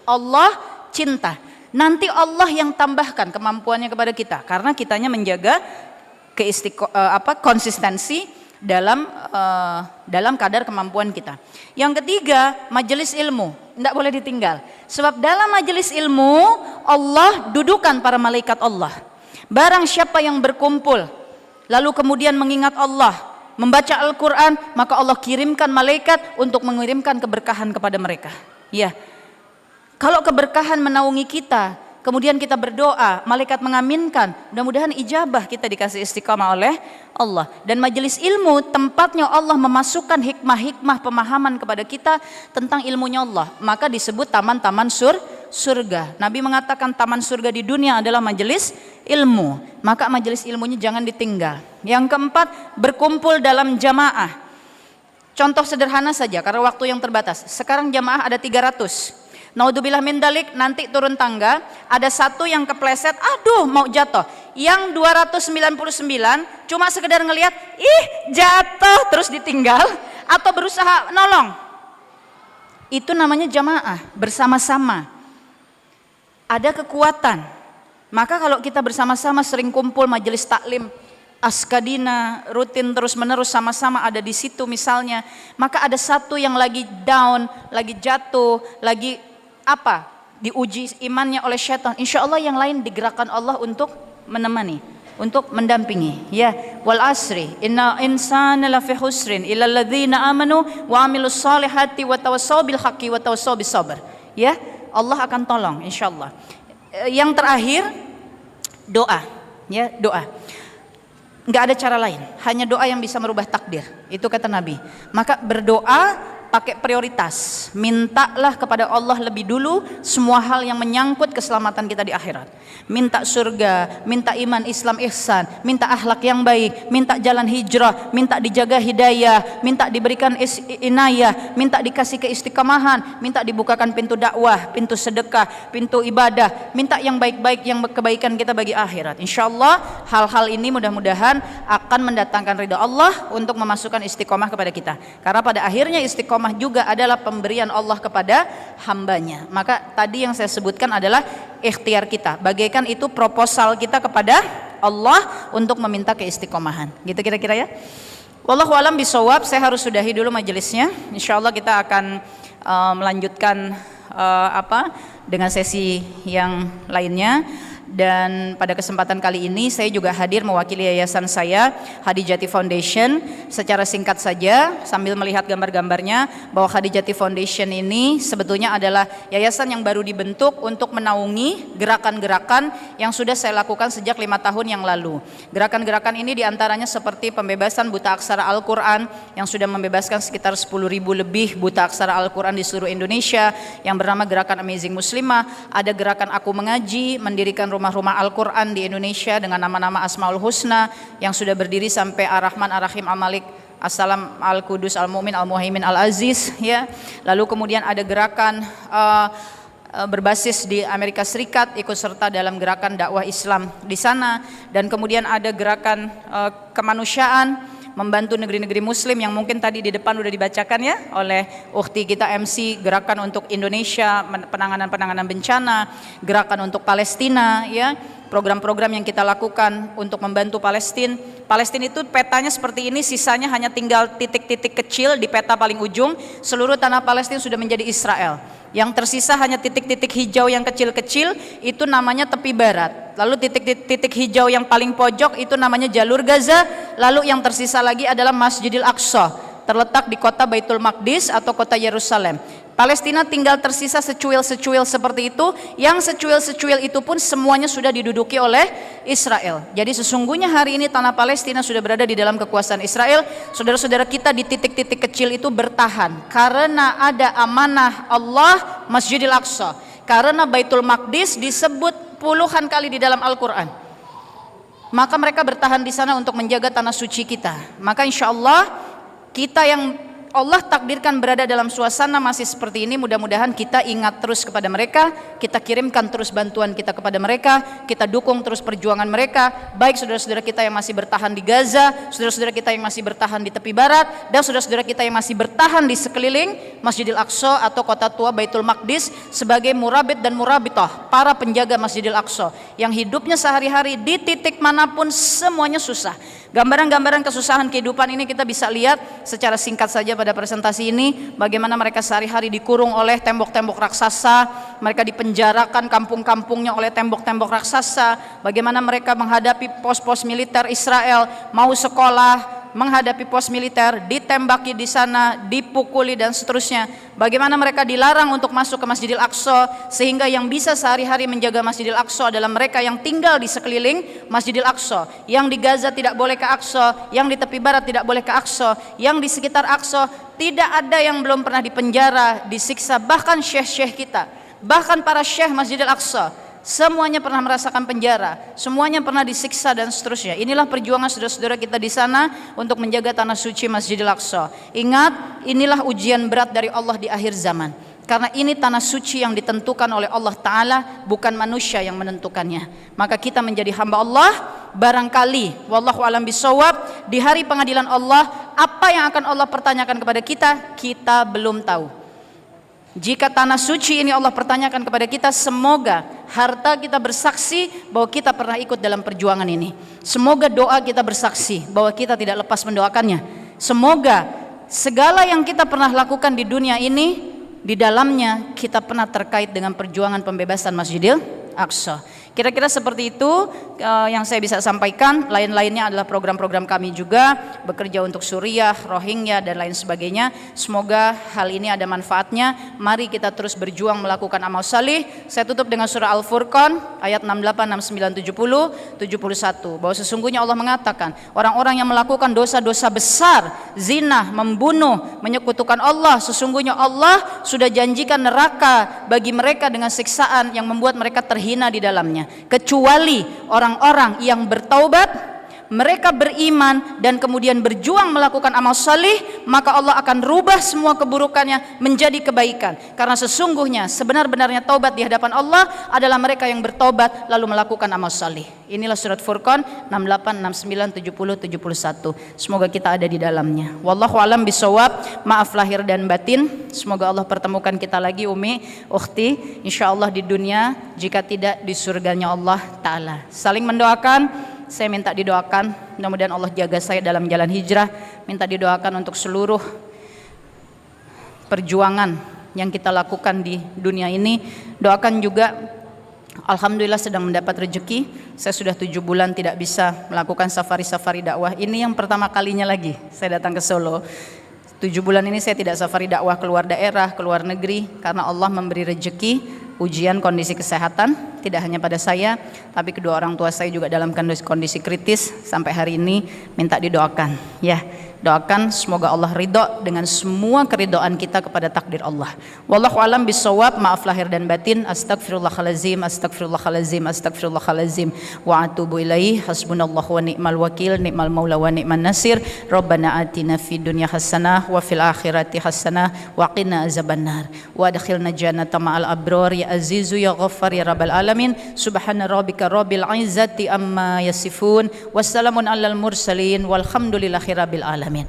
Allah cinta. Nanti Allah yang tambahkan kemampuannya kepada kita, karena kitanya menjaga konsistensi dalam kadar kemampuan kita. Yang ketiga, majelis ilmu, tidak boleh ditinggal. Sebab dalam majelis ilmu Allah dudukan para malaikat Allah. Barang siapa yang berkumpul lalu kemudian mengingat Allah, membaca Al-Quran, maka Allah kirimkan malaikat untuk mengirimkan keberkahan kepada mereka. Ya, kalau keberkahan menaungi kita, kemudian kita berdoa, malaikat mengaminkan, mudah-mudahan ijabah, kita dikasih istiqamah oleh Allah. Dan majelis ilmu tempatnya Allah memasukkan hikmah-hikmah pemahaman kepada kita tentang ilmunya Allah. Maka disebut taman-taman surga. Nabi mengatakan taman surga di dunia adalah majelis ilmu. Maka majelis ilmunya jangan ditinggal. Yang keempat, berkumpul dalam jamaah. Contoh sederhana saja karena waktu yang terbatas. Sekarang jamaah ada 300. Naudzubillah min dalik, nanti turun tangga ada 1 yang kepleset, aduh mau jatuh. Yang 299 cuma sekedar ngelihat, ih jatuh, terus ditinggal atau berusaha nolong. Itu namanya jamaah, bersama-sama. Ada kekuatan. Maka kalau kita bersama-sama sering kumpul majelis taklim, askadina, rutin terus menerus sama-sama ada di situ misalnya, maka ada 1 yang lagi down, lagi jatuh, lagi diuji imannya oleh syaitan, insya Allah yang lain digerakkan Allah untuk menemani, untuk mendampingi. Ya, wal asri inna insana lafi husrin illa alladzina amanu wa amilus solihati wa tawassaw bil haqqi wa tawassaw bis sabr. Ya, Allah akan tolong insya Allah. Yang terakhir, doa. Ya, doa. Enggak ada cara lain, hanya doa yang bisa merubah takdir. Itu kata Nabi. Maka berdoa pakai prioritas, mintalah kepada Allah lebih dulu semua hal yang menyangkut keselamatan kita di akhirat. Minta surga, minta iman Islam ihsan, minta akhlak yang baik, minta jalan hijrah, minta dijaga hidayah, minta diberikan inayah, minta dikasih keistiqamahan, minta dibukakan pintu dakwah, pintu sedekah, pintu ibadah, minta yang baik-baik, yang kebaikan kita bagi akhirat. Insyaallah hal-hal ini mudah-mudahan akan mendatangkan ridha Allah untuk memasukkan istiqomah kepada kita. Karena pada akhirnya istiqomah juga adalah pemberian Allah kepada hambanya. Maka tadi yang saya sebutkan adalah ikhtiar kita, bagaikan itu proposal kita kepada Allah untuk meminta keistiqomahan. Gitu kira-kira ya. Wallahu alam bisawab. Saya harus sudahi dulu majelisnya. Insyaallah kita akan melanjutkan dengan sesi yang lainnya. Dan pada kesempatan kali ini saya juga hadir mewakili yayasan saya, Hadijati Foundation. Secara singkat saja sambil melihat gambar-gambarnya, bahwa Hadijati Foundation ini sebetulnya adalah yayasan yang baru dibentuk untuk menaungi gerakan-gerakan yang sudah saya lakukan sejak 5 tahun yang lalu. Gerakan-gerakan ini diantaranya seperti pembebasan buta aksara Al-Quran yang sudah membebaskan sekitar 10.000 lebih buta aksara Al-Quran di seluruh Indonesia, yang bernama Gerakan Amazing Muslimah. Ada gerakan Aku Mengaji, mendirikan rumah-rumah Al-Quran di Indonesia dengan nama-nama Asmaul Husna yang sudah berdiri sampai Ar-Rahman, Ar-Rahim, Al-Malik, As-Salam, Al-Qudus, Al-Mu'min, Al-Muhaimin, Al-Aziz, ya. Lalu kemudian ada gerakan berbasis di Amerika Serikat, ikut serta dalam gerakan dakwah Islam di sana. Dan kemudian ada gerakan kemanusiaan, membantu negeri-negeri muslim yang mungkin tadi di depan udah dibacakan ya oleh ukhti kita MC, gerakan untuk Indonesia, penanganan bencana, gerakan untuk Palestina ya, program-program yang kita lakukan untuk membantu Palestina. Palestina itu petanya seperti ini, sisanya hanya tinggal titik-titik kecil di peta paling ujung. Seluruh tanah Palestina sudah menjadi Israel. Yang tersisa hanya titik-titik hijau yang kecil-kecil, itu namanya tepi barat. Lalu titik-titik hijau yang paling pojok itu namanya jalur Gaza. Lalu yang tersisa lagi adalah Masjidil Aqsa, terletak di kota Baitul Maqdis atau kota Yerusalem. Palestina tinggal tersisa secuil-secuil seperti itu, yang secuil-secuil itu pun semuanya sudah diduduki oleh Israel. Jadi sesungguhnya hari ini tanah Palestina sudah berada di dalam kekuasaan Israel. Saudara-saudara kita di titik-titik kecil itu bertahan karena ada amanah Allah Masjidil Aqsa, karena Baitul Maqdis disebut puluhan kali di dalam Al-Quran. Maka mereka bertahan di sana untuk menjaga tanah suci kita. Maka insya Allah kita yang Allah takdirkan berada dalam suasana masih seperti ini, mudah-mudahan kita ingat terus kepada mereka, kita kirimkan terus bantuan kita kepada mereka, kita dukung terus perjuangan mereka, baik saudara-saudara kita yang masih bertahan di Gaza, saudara-saudara kita yang masih bertahan di tepi barat, dan saudara-saudara kita yang masih bertahan di sekeliling Masjidil Aqsa atau kota tua Baitul Maqdis sebagai murabit dan murabitah, para penjaga Masjidil Aqsa yang hidupnya sehari-hari di titik manapun semuanya susah. Gambaran-gambaran kesusahan kehidupan ini kita bisa lihat secara singkat saja pada presentasi ini, bagaimana mereka sehari-hari dikurung oleh tembok-tembok raksasa, mereka dipenjarakan kampung-kampungnya oleh tembok-tembok raksasa, bagaimana mereka menghadapi pos-pos militer Israel, mau sekolah, menghadapi pos militer, ditembaki di sana, dipukuli dan seterusnya. Bagaimana mereka dilarang untuk masuk ke Masjidil Aqsa, sehingga yang bisa sehari-hari menjaga Masjidil Aqsa adalah mereka yang tinggal di sekeliling Masjidil Aqsa. Yang di Gaza tidak boleh ke Aqsa, yang di tepi barat tidak boleh ke Aqsa, yang di sekitar Aqsa tidak ada yang belum pernah dipenjara, disiksa. Bahkan syekh-syekh kita, bahkan para syekh Masjidil Aqsa, semuanya pernah merasakan penjara, semuanya pernah disiksa dan seterusnya. Inilah perjuangan saudara-saudara kita di sana untuk menjaga tanah suci Masjidil Aqsa. Ingat, inilah ujian berat dari Allah di akhir zaman. Karena ini tanah suci yang ditentukan oleh Allah Ta'ala, bukan manusia yang menentukannya. Maka kita menjadi hamba Allah, barangkali, wallahu alam bisawab, di hari pengadilan Allah, apa yang akan Allah pertanyakan kepada kita, kita belum tahu. Jika tanah suci ini Allah pertanyakan kepada kita, semoga harta kita bersaksi bahwa kita pernah ikut dalam perjuangan ini. Semoga doa kita bersaksi bahwa kita tidak lepas mendoakannya. Semoga segala yang kita pernah lakukan di dunia ini, di dalamnya kita pernah terkait dengan perjuangan pembebasan Masjidil Aqsa. Kira-kira seperti itu yang saya bisa sampaikan. Lain-lainnya adalah program-program kami juga, bekerja untuk Suriah, Rohingya dan lain sebagainya. Semoga hal ini ada manfaatnya. Mari kita terus berjuang melakukan amal salih. Saya tutup dengan surah Al-Furqan ayat 68, 69, 70, 71, bahwa sesungguhnya Allah mengatakan orang-orang yang melakukan dosa-dosa besar, zina, membunuh, menyekutukan Allah, sesungguhnya Allah sudah janjikan neraka bagi mereka dengan siksaan yang membuat mereka terhina di dalamnya, kecuali orang-orang yang bertaubat, mereka beriman dan kemudian berjuang melakukan amal salih, maka Allah akan rubah semua keburukannya menjadi kebaikan. Karena sesungguhnya sebenar-benarnya taubat di hadapan Allah adalah mereka yang bertaubat lalu melakukan amal salih. Inilah surat Furqan 68, 69, 70, 71. Semoga kita ada di dalamnya. Wallahu alam bisawab. Maaf lahir dan batin. Semoga Allah pertemukan kita lagi, Umi, ukhti, insyaallah di dunia, jika tidak di surganya Allah Ta'ala. Saling mendoakan. Saya minta didoakan, mudah-mudahan Allah jaga saya dalam jalan hijrah. Minta didoakan untuk seluruh perjuangan yang kita lakukan di dunia ini. Doakan juga, alhamdulillah sedang mendapat rezeki. Saya sudah 7 bulan tidak bisa melakukan safari-safari dakwah. Ini yang pertama kalinya lagi saya datang ke Solo. 7 bulan ini saya tidak safari dakwah keluar daerah, keluar negeri, karena Allah memberi rezeki, ujian kondisi kesehatan, tidak hanya pada saya, tapi kedua orang tua saya juga dalam kondisi kritis sampai hari ini. Minta didoakan ya. Doakan semoga Allah ridho dengan semua keridhaan kita kepada takdir Allah. Wallahu alam bisawab. Maaf lahir dan batin. Astagfirullahalazim, astagfirullahalazim, astagfirullahalazim. Wa atubu ilaih. Hasbunallahu wa ni'mal wakil, ni'mal maula wa ni'man nasir. Rabbana atina fid dunya hasanah wa fil akhirati hasanah wa qina azabannar. Wa adkhilna jannata ma'al abrar ya azizu ya ghaffar ya rabbal alamin. Subhana rabbika rabbil izzati amma yasifun. Wassalamun alal mursalin walhamdulillahi rabbil alamin.